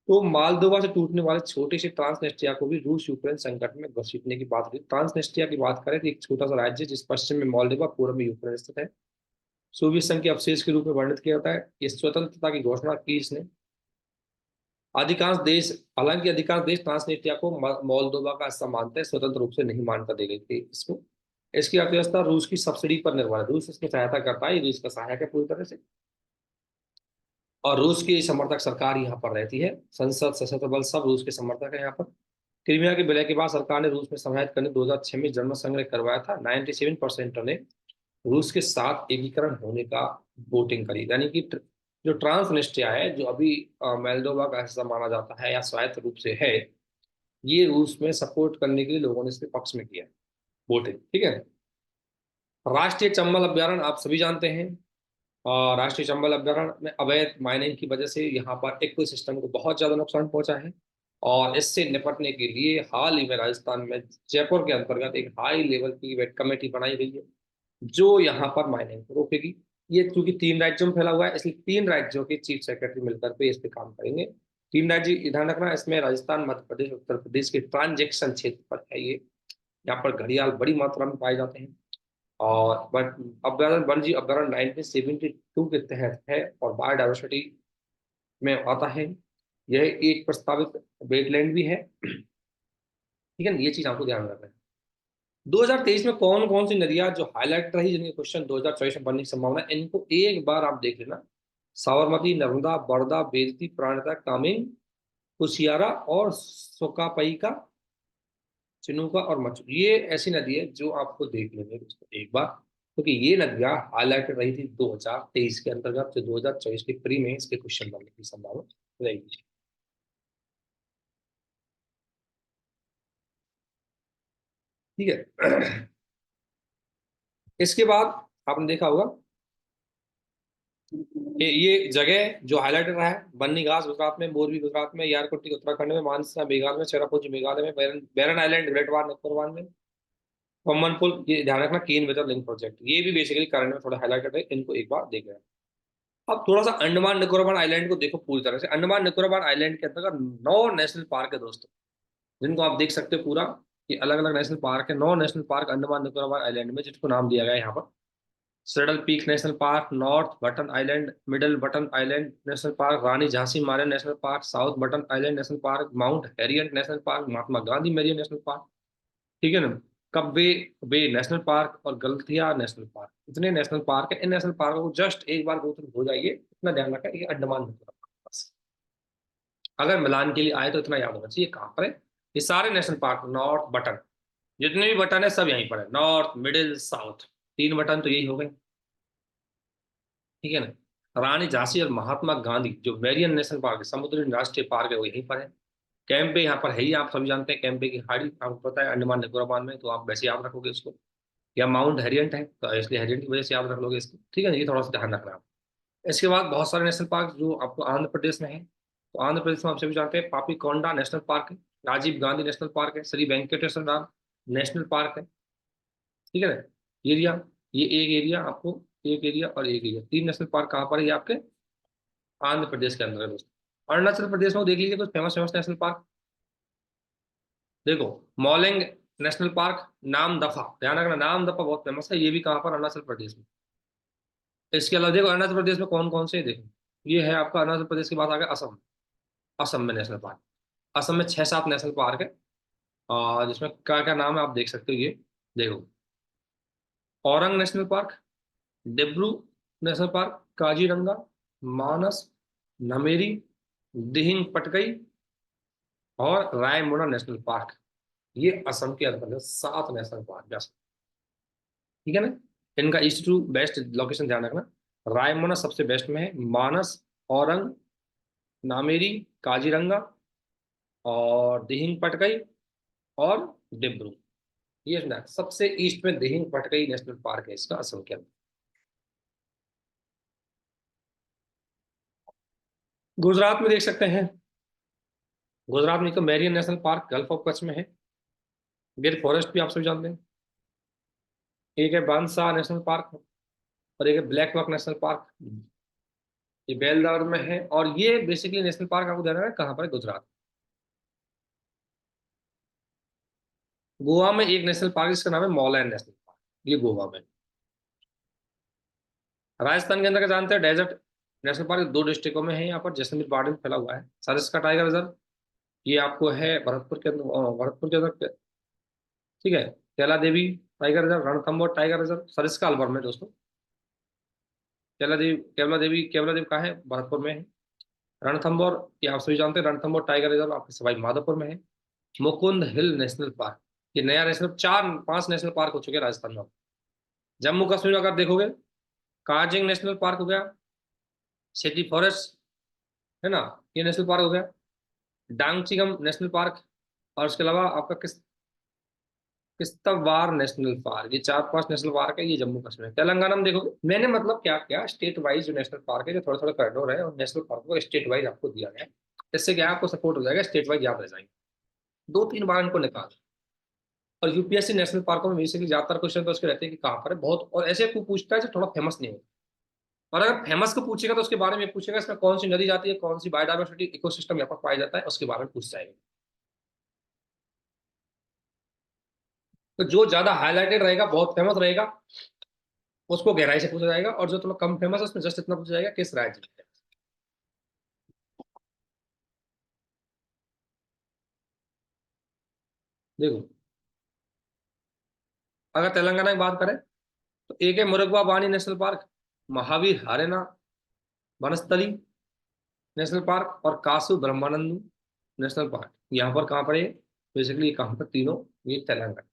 तो मालदोवा से टूटने वाले छोटे से ट्रांसनेस्ट्रिया को भी रूस यूक्रेन संकट में घसीटने की बात हुई। ट्रांसनेस्ट्रिया की बात करें तो एक छोटा सा राज्य जिस पश्चिम में मालदीवा, पूर्व में यूक्रेन स्थित है, सोवियत संघ के अवशेष के रूप में वर्णित किया जाता है। इस स्वतंत्रता की घोषणा की इसने। अधिकांश देश, हालांकि अधिकांश देश ट्रांसनेस्ट्रिया को मोल्दोवा का हिस्सा मानते हैं, स्वतंत्र रूप से नहीं मान्यता दी गई थी इसको। इसकी अर्थव्यवस्था रूस की सब्सिडी पर निर्भर है, रूस इसमें सहायता करता है, रूस का सहायक है पूरी तरह से। और रूस की समर्थक सरकार यहाँ पर रहती है, संसद सशस्त्र बल सब रूस के समर्थक है यहाँ पर। क्रीमिया के विलय के बाद सरकार ने रूस में समाहित करने 2006 में जनमत संग्रह करवाया था। 97% ने रूस के साथ एकीकरण होने का वोटिंग करी, यानी कि जो ट्रांसनिस्ट्रिया है, जो अभी मोल्दोवा का हिस्सा माना जाता है या स्वायत्त रूप से है, ये रूस में सपोर्ट करने के लिए लोगों ने इसके पक्ष में किया वोटिंग। ठीक है। राष्ट्रीय चंबल अभ्यारण्य आप सभी जानते हैं, और राष्ट्रीय चंबल अभ्यारण्य में अवैध माइनिंग की वजह से यहाँ पर इकोसिस्टम को बहुत ज्यादा नुकसान पहुंचा है। और इससे निपटने के लिए हाल ही में राजस्थान में जयपुर के अंतर्गत एक हाई लेवल की वेट कमेटी बनाई गई है, जो यहाँ पर माइनिंग को रोकेगी। ये क्योंकि 3 राज्यों में फैला हुआ है, इसलिए 3 राज्यों के चीफ सेक्रेटरी मिलकर के इस पे काम करेंगे। 3 राज्य ध्यान रखना, इसमें राजस्थान, मध्य प्रदेश, उत्तर प्रदेश के ट्रांजेक्शन क्षेत्र पर है ये। यहाँ पर घड़ियाल बड़ी मात्रा में पाए जाते हैं। और बट अभ्यारण्य वन्य जीव अभ्यारण्य 1972 के तहत है और बायोडाइवर्सिटी में आता है। यह एक प्रस्तावित वेटलैंड भी है। ठीक है ना, ये चीज आपको ध्यान रखना है। 2023 में कौन कौन सी नदियां जो हाईलाइट रही, जिनके क्वेश्चन 2024 में बनने की संभावना है, इनको एक बार आप देख लेना। साबरमती, नर्मदा, बड़दा, बेतवी, प्राणहिता, कामेंग, कुशियारा और सोकापई का, चिनुका और मच्छु, ये ऐसी नदी है जो आपको देख लेंगे दोस्तों एक बार, क्योंकि ये नदियां हाईलाइटेड रही थी 2023 के अंतर्गत, जो 2024 के प्री में इसके क्वेश्चन बनने की संभावना रहेगी। ठीक है। इसके बाद आपने देखा होगा ये जगह जो हाईलाइटेड रहा है, बन्नी घास गुजरात में, मोरबी गुजरात में, यारकुटी उत्तराखंड में, मानसा मेघालय में, चेरापूंजी मेघालय में, बैरन आइलैंड ग्रेट बार निकोबार में, पम्बन पुल, ये ध्यान रखना, केन वेदर लिंक प्रोजेक्ट, ये भी बेसिकली करंट में थोड़ा हाईलाइटेड है, इनको एक बार देख लेना। अब थोड़ा सा अंडमान निकोबार आइलैंड को देखो पूरी तरह से। अंडमान निकोबार आइलैंड के अंतर्गत 9 नेशनल पार्क है दोस्तों, जिनको आप देख सकते हो पूरा, ये अलग अलग नेशनल पार्क है, 9 national park Andaman Nicobar island में, जिसको नाम दिया गया है यहाँ पर। Saddle Peak National Park, North Button Island, Middle Button Island National Park, Rani Jhansi Marine National Park, South Button Island National Park, Mount Harriet National Park, Mahatma Gandhi Marine National Park, ठीक है ना, कब्बे बे नेशनल पार्क और Galathea National Park. इतने national park है, इन national पार्कों को just एक बार गो थ्रू हो जाइए, इतना ध्यान रखें ये अंडमान निकोबार बस। अगर मिलान के लिए आए तो इतना याद होना चाहिए कहाँ पर है ये सारे नेशनल पार्क। नॉर्थ बटन, जितने भी बटन है सब यहीं पर है, नॉर्थ मिडिल साउथ, तीन बटन तो यही हो गए, ठीक है ना। रानी झांसी और महात्मा गांधी जो वेरियन नेशनल पार्क है, समुद्री राष्ट्रीय पार्क है, वो यहीं पर है। कैंपे यहाँ पर है ही, आप सभी जानते हैं कैंपे की खाड़ी आपको पता है अंडमान निकोबार में, तो आप वैसे याद रखोगे इसको। या माउंट हेरियट है तो इसलिए हेरियट की वजह से याद रख लोगे इसको, ठीक है ना, ये थोड़ा सा ध्यान रखना आप। इसके बाद बहुत सारे नेशनल पार्क जो आपको आंध्र प्रदेश में है, तो आंध्र प्रदेश में आप सभी जानते हैं पापीकोंडा नेशनल पार्क है, राजीव गांधी नेशनल पार्क है, श्री वेंकटेश्वर नेशनल पार्क है, ठीक है ना। एरिया, ये एक एरिया आपको, एक एरिया और एक एरिया, तीन नेशनल पार्क कहाँ पर है ये आपके आंध्र प्रदेश के अंदर है दोस्तों। अरुणाचल प्रदेश में देख लीजिए कुछ फेमस फेमस नेशनल पार्क, देखो मॉलेंग नेशनल पार्क, नाम दफा, ध्यान रखना नाम दफा बहुत फेमस है, ये भी कहाँ पर अरुणाचल प्रदेश में। इसके अलावा देखो अरुणाचल प्रदेश में कौन कौन से हैं, देखो ये है आपका अरुणाचल प्रदेश के बाद आ गया असम। असम में नेशनल पार्क, असम में छह सात नेशनल पार्क है, और जिसमें क्या क्या नाम है आप देख सकते हो ये, देखो Orang National Park, Dibru National Park, Kaziranga, Manas, Nameri, Dehing Patkai और रायमोना नेशनल पार्क। ये असम के अंतर्गत सात नेशनल पार्क है, ठीक है ना। इनका ईस्ट टू वेस्ट लोकेशन ध्यान रखना, रायमोना सबसे वेस्ट में है, मानस, औरंग, नामेरी, काजीरंगा और दिहिंग पटकई और डिब्रू, ये ना सबसे ईस्ट में दिहिंग पटकई नेशनल पार्क है इसका असम के अंदर। गुजरात में देख सकते हैं, गुजरात में तो marine national park gulf of Kutch में है, गिर फॉरेस्ट भी आप सभी जानते हैं, एक है बांसा नेशनल पार्क और एक है ब्लैक रॉक नेशनल पार्क, ये बेलदार में है। और ये बेसिकली नेशनल पार्क आपको देना है कहाँ पर है, गुजरात। गोवा में एक नेशनल पार्क जिसका नाम है मॉलैंड नेशनल पार्क, ये गोवा में। राजस्थान के अंदर का जानते हैं डेजर्ट नेशनल पार्क दो डिस्ट्रिक्टों में है, यहाँ पर जैसलमेर पहाड़ी में फैला हुआ है। सरिस्का टाइगर रिजर्व ये आपको है भरतपुर के अंदर, भरतपुर के अंदर, ठीक है। Kaila Devi Tiger Reserve, Ranthambore Tiger Reserve, Sariska Alwar में दोस्तों। कैला देवी कहाँ है, भरतपुर में है। रणथंबोर ये आप सभी जानते हैं, रणथंबोर टाइगर रिजर्व आपके सवाई माधोपुर में है। मुकुंद हिल नेशनल पार्क, ये नया नेशनल, चार पांच नेशनल पार्क हो चुके हैं राजस्थान में। जम्मू कश्मीर अगर देखोगे, कार्जिंग नेशनल पार्क हो गया, सिटी फॉरेस्ट है ना, ये नेशनल पार्क हो गया, डांगचिगम नेशनल पार्क, और उसके अलावा आपका किश्तवाड़ नेशनल पार्क, ये चार पांच नेशनल पार्क है, ये जम्मू कश्मीर। तेलंगाना में देखोगे, मैंने मतलब क्या क्या स्टेट वाइज जो नेशनल पार्क है जो थोड़ा थोड़ा कॉरिडोर है, और नेशनल पार्क को स्टेट वाइज आपको दिया गया है। इससे क्या है, आपको सपोर्ट हो जाएगा, स्टेट वाइज याद रह जाएंगे, दो तीन बार इनको निकाल। और यूपीएससी नेशनल पार्कों में बेसिकली ज्यादातर क्वेश्चन तो उसके रहते हैं कि कहाँ पर है बहुत, और ऐसे को पूछता है जो थोड़ा फेमस नहीं होता। और अगर फेमस को पूछेगा तो उसके बारे में पूछेगा इसमें कौन सी नदी जाती है, कौन सी बायोडाइवर्सिटी इकोसिस्टम यहाँ पर पाया जाता है, उसके बारे में पूछ जाएगा। तो जो ज्यादा हाईलाइटेड रहेगा, बहुत फेमस रहेगा, उसको गहराई से पूछा जाएगा, और जो थोड़ा कम फेमस है उसमें जस्ट इतना पूछा जाएगा किस राज्य में है। देखो अगर तेलंगाना की बात करें तो एक है Mrugavani National Park, Mahavir Harina Vanasthali National Park और कासु ब्रह्मानंद नेशनल पार्क। यहाँ पर कहाँ पर है, बेसिकली कहाँ पर, तीनों ये तेलंगाना।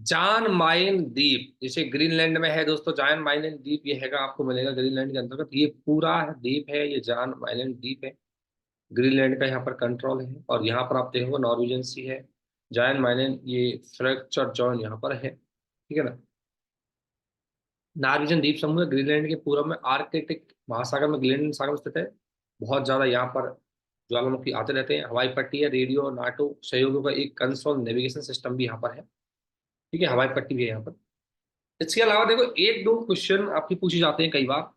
जान माइन द्वीप जैसे ग्रीनलैंड में है दोस्तों, जान माइलैंड द्वीप ये हैगा, आपको मिलेगा ग्रीनलैंड के अंतर्गत, ये पूरा द्वीप है, ये जान माइलैंड द्वीप है, ग्रीनलैंड का यहाँ पर कंट्रोल है। और यहाँ पर आप देखोगे नॉर्वेजियन सी है, जायन माइलैंड ये फ्रैक्चर जॉन यहाँ पर है, ठीक है ना। नॉर्वेजियन द्वीप समूह है, ग्रीनलैंड के पूर्व में आर्कटिक महासागर में ग्रीनलैंड सागर में स्थित है। बहुत ज्यादा यहाँ पर ज्वालामुखी आते रहते हैं, हवाई पट्टी है, रेडियो नाटो सहयोगों का एक कंसोल नेविगेशन सिस्टम भी यहाँ पर है, ठीक है, हवाई पट्टी भी है यहाँ पर। इसके अलावा देखो एक दो क्वेश्चन आपकी पूछे जाते हैं कई बार,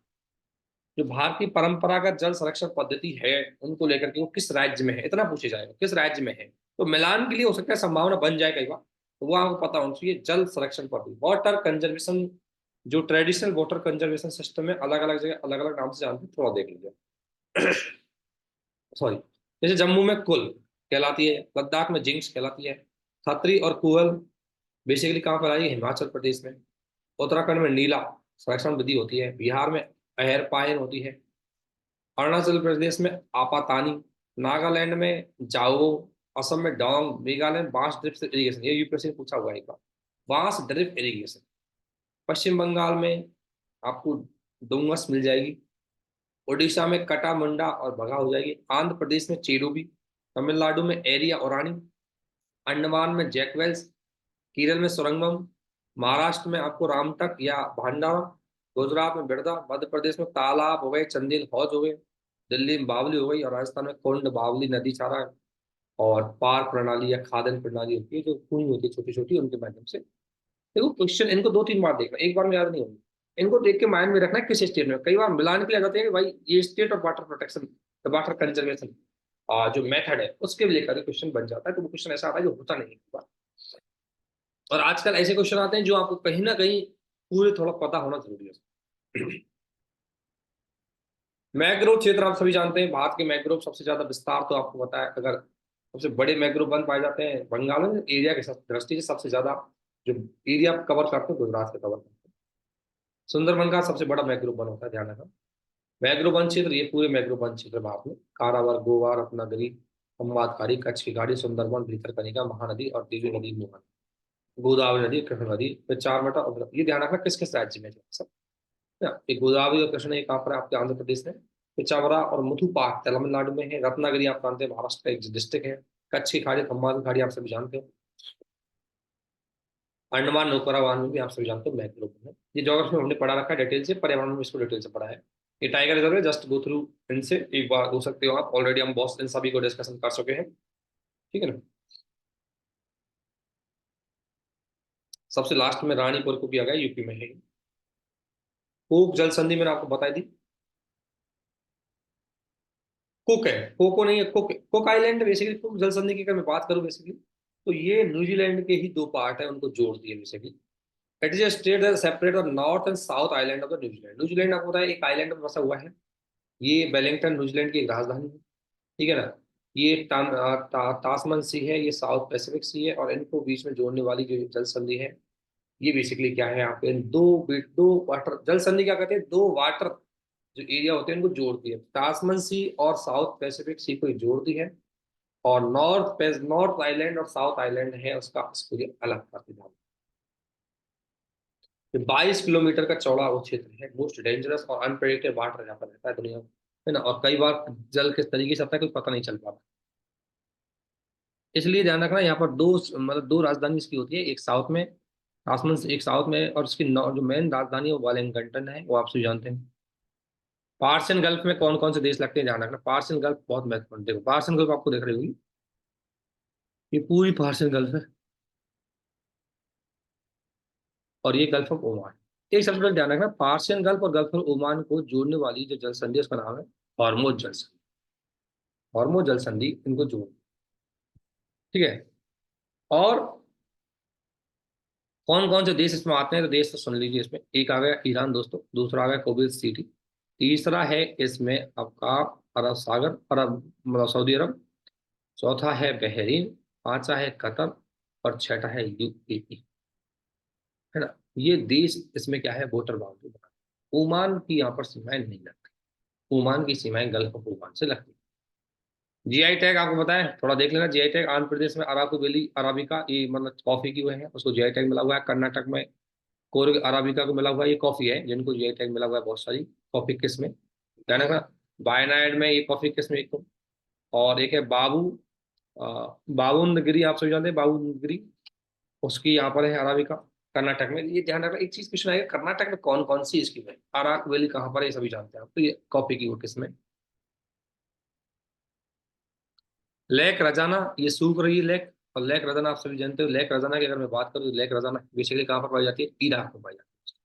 जो भारतीय परंपरागत जल संरक्षण पद्धति है उनको लेकर के वो किस राज्य में है, इतना पूछे जाएगा किस राज्य में है, तो मिलान के लिए हो सकता है संभावना बन जाए कई बार। तो वो आपको पता होना चाहिए। जल संरक्षण पद्धति, वाटर कंजर्वेशन, जो ट्रेडिशनल वाटर कंजर्वेशन सिस्टम है, अलग अलग जगह अलग अलग नाम से जानते हैं, थोड़ा देख लीजिए। सॉरी, जैसे जम्मू में कुल कहलाती है, लद्दाख में जिंक्स कहलाती है, खत्री और कुहल बेसिकली कहाँ पर आई है, हिमाचल प्रदेश में। उत्तराखंड में नीला संरक्षण विधि होती है, बिहार में अहर पायन होती है, अरुणाचल प्रदेश में आपातानी, नागालैंड में जाओ, असम में डोंग, मेघालय में बांस ड्रिप इरिगेशन, ये यूपीएससी से पूछा हुआ है एक बार, बांस ड्रिप इरिगेशन। पश्चिम बंगाल में आपको डोंगस मिल जाएगी, उड़ीसा में कटा मुंडा और बगा हो जाएगी, आंध्र प्रदेश में चेरुबी, तमिलनाडु में एरिया ओरानी, अंडमान में जैकवेल्स, केरल में सुरंगम, महाराष्ट्र में आपको रामटक या भांडारा, गुजरात में बिरदा, मध्य प्रदेश में तालाब हो गए, चंदेल हौज हो गए, दिल्ली में बावली हो गई, और राजस्थान में कुंड बावली नदी चारा, और पार प्रणाली या खादन प्रणाली होती है जो कुएं होती है छोटी छोटी, उनके माध्यम से। देखो क्वेश्चन इनको दो तीन बार देखना, एक बार में याद नहीं होगी, इनको देख के माइंड में रखना है किस स्टेट में। कई बार मिलान के लिए आ जाते हैं कि भाई ये state of water protection, water conservation जो मेथड है उसके भी लेकर क्वेश्चन बन जाता है, तो वो क्वेश्चन ऐसा आता है जो होता नहीं है। और आजकल ऐसे क्वेश्चन आते हैं जो आपको कहीं ना कहीं पूरे थोड़ा पता होना जरूरी है। मैंग्रोव क्षेत्र आप सभी जानते हैं, भारत के मैंग्रोव सबसे ज्यादा विस्तार तो आपको पता है, अगर सबसे बड़े मैंग्रोव वन पाए जाते हैं बंगाल में, एरिया के दृष्टि से सबसे ज्यादा जो एरिया कवर करते हैं गुजरात से कवर करते हैं। सुंदरबन का सबसे बड़ा मैंग्रोव वन होता है, ध्यान रखना। मैंग्रोव वन क्षेत्र, ये पूरे मैंग्रोव वन क्षेत्र भारत में कारावार, गोवा, रत्नागिरी, खंबातखारी, कच्छ की घाटी, सुंदरबन, भीतरकनिका, महानदी और देवी नदी, मोहन, गोदावरी नदी, कृष्ण नदी, फिर चार मटा और ये ध्यान रखना किस किस राज्य में है सब। एक गोदावरी और कृष्ण, एक कहाँ पर है आपके आंध्र प्रदेश में, पिचावरा और मुथुपाक तमिलनाडु में है, रत्नागिरी आप जानते हैं महाराष्ट्र का एक डिस्ट्रिक्ट है, कच्छ की खाड़ी, खंबात की खाड़ी आप सभी जानते हो, अंडमान निकोबार में भी आप सभी जानते हो मैंग्रोव है। ये ज्योग्राफी में हमने पढ़ा रखा है डिटेल से, पर्यावरण में इसको डिटेल से पढ़ा है। ये टाइगर रिजर्व है, जस्ट गो थ्रू इनसे एक बार हो सकते हो आप, ऑलरेडी हम बॉस इन सभी को डिस्कशन कर चुके हैं, ठीक है ना। सबसे लास्ट में रानीपुर को किया गया, यूपी में है। कोक जल संधि मैंने आपको बताई दी, कुक है, कोको नहीं है, cook, cook island basically, cook जल संधि की अगर मैं बात करूं बेसिकली, तो ये न्यूजीलैंड के ही दो पार्ट है, उनको जोड़ती है basically. It is a state that separate the north and south island of the New Zealand. New Zealand आपको पता है एक आइलैंड में बसा हुआ है, ये वेलिंगटन न्यूजीलैंड की एक राजधानी है, ठीक है ना। ये तासमन सी है, ये साउथ पैसिफिक सी है, और इनको बीच में जोड़ने वाली जो जल संधि है, ये बेसिकली क्या है, आपके दो वाटर जल संधि क्या कहते हैं, दो वाटर जो एरिया होते हैं इनको जोड़ती है, टासमन सी और साउथ पैसिफिक सी को जोड़ती है, और नॉर्थ आइलैंड और साउथ आइलैंड है उसका, इसको ये अलग करती है। 22 किलोमीटर का चौड़ा वो क्षेत्र है, मोस्ट डेंजरस और अनप्रेडिक्टेड वाटर यहाँ पर रहता है दुनिया में, है ना, और कई बार जल किस तरीके से आता है कुछ पता नहीं चल पाता। इसलिए ध्यान रखना, यहाँ पर दो मतलब दो राजधानी इसकी होती है, एक साउथ में आसमान से, एक साउथ में, और उसकी जो मेन राजधानी है वो वेलिंगटन है, वो आप सभी जानते हैं। पार्सियन गल्फ में कौन कौन से देश लगते हैं ध्यान रखना, पार्सियन गल्फ बहुत महत्वपूर्ण, देखो पार्सियन गल्फ आपको देख रही होगी, ये पूरी पार्सियन गल्फ है, और ये गल्फ ऑफ ओमान। एक सबसे पहले ध्यान रखना, पार्सियन गल्फ और गल्फ ऑफ ओमान को जोड़ने वाली जो जल संधि है उसका नाम है हॉर्मुज जल संधि। हॉर्मुज जल संधि इनको जोड़, ठीक है। और कौन कौन से देश इसमें आते हैं, तो देश तो सुन लीजिए, इसमें एक आ गया ईरान दोस्तों, दूसरा आ गया कुवैत सिटी, तीसरा है इसमें आपका अरब सागर, अरब मतलब सऊदी अरब, चौथा है बहरीन, पांचवा है कतर, और छठा है यूएई, है ना। ये देश इसमें क्या है, वोटर बाउंड्री बना, ओमान की यहाँ पर सीमाएं नहीं लगती, ओमान की सीमाएं गल्फ ऑफ ओमान से लगती। जीआई टैग आपको बताएं, थोड़ा देख लेना, जीआई टैग आंध्र प्रदेश में अराकू वैली अराबिका, ये मतलब कॉफी की वो है, उसको जीआई टैग मिला हुआ है। कर्नाटक में कोरग अराबिका को मिला हुआ है, ये कॉफी है जिनको जीआई टैग मिला हुआ है, बहुत सारी कॉफी किस्में, ध्यान रखना। वायनाड में ये कॉफी किस्म एक तो, और एक है बाबूनगिरी, आप सभी जानते हैं बाबूनगिरी, उसकी यहाँ पर है अराबिका, कर्नाटक में। ये ध्यान रखना, एक चीज क्वेश्चन आएगा, कर्नाटक में कौन कौन सी इसकी है, अराक वैली कहाँ पर है, ये सभी जानते हैं आप, तो ये कॉफी की वो किस्म है। लेक रजाना, ये सूख रही है लेक, और लेक रजाना आप सभी जानते हो, लेक रजाना की अगर मैं बात करूँ तो लेक रजाना बेसिकली कहाँ पर पाई जाती है, इराक में पाई जाती है,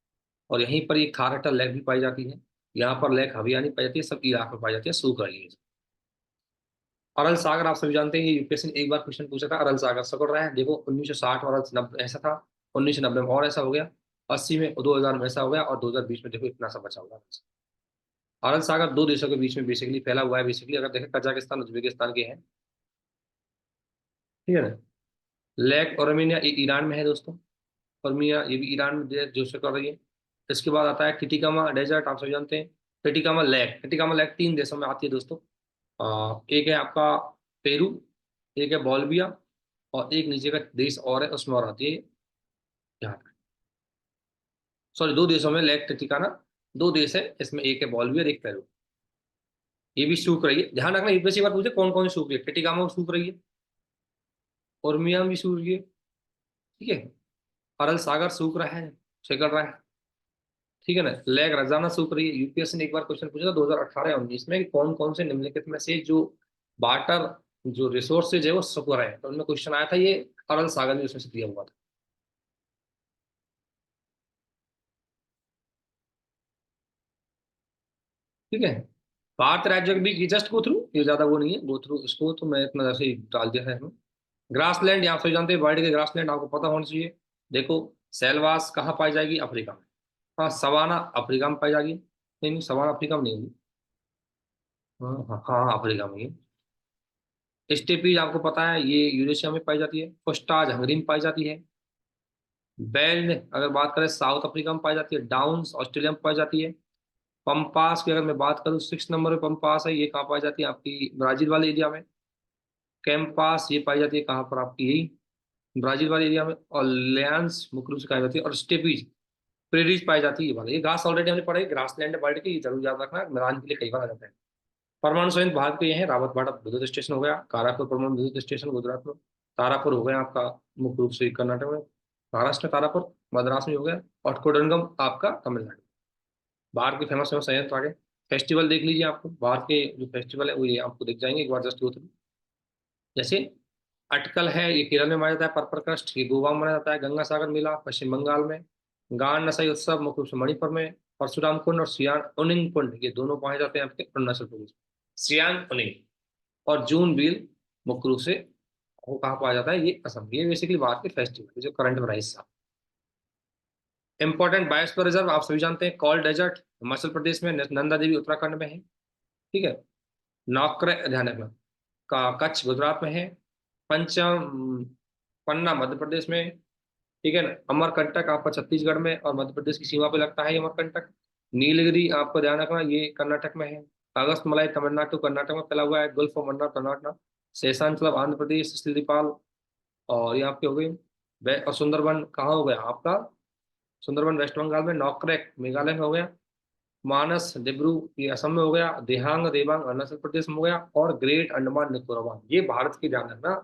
और यहीं पर ये खारटा लेक भी पाई जाती है, यहाँ पर लेक हवियानी पाई जाती है, सब इराक में पाई जाती है, सूख रही है। अरल सागर आप सभी जानते हैं, ये यूपीएससी ने एक बार क्वेश्चन पूछा था, अरल सागर सकड़ रहा है। देखो 1960 और 90 ऐसा था, 1990 में और ऐसा हो गया, 80 में, 2000 में ऐसा हो गया, और 2020 में देखो इतना सा बचा हुआ है। अरल सागर दो देशों के बीच में बेसिकली फैला हुआ है। बेसिकली अगर देखें, कजाकिस्तान उज्बेकिस्तान के हैं, ठीक है ना। लेक ओरमिया ये ईरान में है दोस्तों, ओरमिया ये भी ईरान में जो से कर रही है। इसके बाद आता है टिटिकामा डेजर्ट, आप सब जानते हैं। टिटिकामा लेक 3 देशों में आती है दोस्तों। एक है आपका पेरू, एक है बोल्विया, और एक नीचे का देश और है, उसमें और आती है यहाँ। सॉरी, 2 देशों में लेक टिटिकाना, 2 देश है इसमें, एक है बोल्विया और एक पेरू। ये भी सूख रही है, ध्यान रखना, यूपीएससी बार पूछे कौन कौन सूख रही है। टिटिकामा सूख रही है, उर्मिया भी सूख रही है, ठीक है। अरल सागर सूख रहा है, सिकुड़ रहा है, ठीक है ना। लेक रजाना सूख रही है। यूपीएससी ने एक बार क्वेश्चन पूछा था 2018-19 में कि कौन कौन से निम्नलिखित में से जो वाटर जो रिसोर्सेज है वो सूख रहे हैं, तो उनमें क्वेश्चन आया था, ये अरल सागर भी उसमें से दिया हुआ था, ठीक है। भारत राज्य के भी जस्ट गो थ्रू, ये ज्यादा वो नहीं है, गो थ्रू इसको तो मैं इतना जैसे ही डाल दिया है। ग्रासलैंड, आप सभी जानते हैं वर्ल्ड के ग्रासलैंड आपको पता होना चाहिए। देखो, सेलवास कहाँ पाई जाएगी, अफ्रीका में। हाँ, सवाना अफ्रीका में पाई जाएगी, नहीं नहीं, सवाना अफ्रीका में नहीं होगी। हाँ हाँ हाँ, अफ्रीका में ही। स्टेपीज आपको पता है ये यूरेशिया में पाई जाती है। पुस्ताज हंगरी में पाई जाती है। बेल्ट अगर बात करें साउथ अफ्रीका में पाई जाती है। डाउन्स ऑस्ट्रेलिया में पाई जाती है। पंपास की अगर मैं बात करूँ, 6 नंबर पे पंपास है, ये कहाँ पाई जाती है, आपकी ब्राजील वाले एरिया में। कैंपास ये पाई जाती है कहाँ पर, आपकी यही ब्राजील वाले एरिया में। और लियांस मुख्य रूप से पाई जाती है, और स्टेपीज प्रेरीज पाई जाती है, ये वाला। ये घास ऑलरेडी हमने पढ़ा है, ग्रास लैंड वर्ल्ड के, ये जरूर याद रखना, मैदान के लिए कई बार आ जाता है। परमाणु संयंत्र भारत के ये है, रावतबाड़ा विद्युत स्टेशन हो गया, कारापुर परमाणु विद्युत स्टेशन गुजरात में, तारापुर हो गया आपका मुख्य रूप से कर्नाटक में, महाराष्ट्र में तारापुर, मद्रास में हो गया, और कोडरंगम आपका तमिलनाडु। बाहर के फेमस फेमस संयंत्र आगे। फेस्टिवल देख लीजिए, आपको बाहर के जो फेस्टिवल है वो ये आपको दिख जाएंगे, एक बार जस्ट गो थ्रू। जैसे अटकल है, ये केरल में मनाया जाता है, पर्पल कस्ट ये गोवा में मनाया जाता है, गंगा सागर मेला पश्चिम बंगाल में, गान नसाई उत्सव मुख्य रूप से मणिपुर में, परशुराम कुंड और सियान उनिंग कुंड ये दोनों पाए जाते हैं आपके अरुणाचल प्रदेश में। सियान उनिंग और जून बिल मुख्य रूप से वो कहाँ पाया जाता है, ये असम। ये बेसिकली बात के फेस्टिवल जो current wise. Important biosphere reserve आप सभी जानते हैं, कॉल डेजर्ट हिमाचल प्रदेश में, नंदा देवी उत्तराखंड में है, ठीक है। नौक्रे ध्यान रखना, का कच्छ गुजरात में है, पंचम पन्ना मध्य प्रदेश में, ठीक है ना। अमरकंटक आपका छत्तीसगढ़ में और मध्य प्रदेश की सीमा पे लगता है ये अमरकंटक। नीलगिरी आपको ध्यान रखना, ये कर्नाटक में है। अगस्त मलाई तमिलनाडु कर्नाटक में फैला हुआ है। Gulf of Mannar Karnataka. शेषांचल आंध्र प्रदेश सिल्लीपाल, और ये आपके हो गई। और सुंदरबन कहाँ हो गया आपका, सुंदरबन वेस्ट बंगाल में। नौक्रेक मेघालय में हो गया। मानस डिब्रू ये असम में हो गया। देहांग देबांग अरुणाचल प्रदेश में हो गया। और ग्रेट अंडमान निकोबार ये भारत की, ध्यान रखना,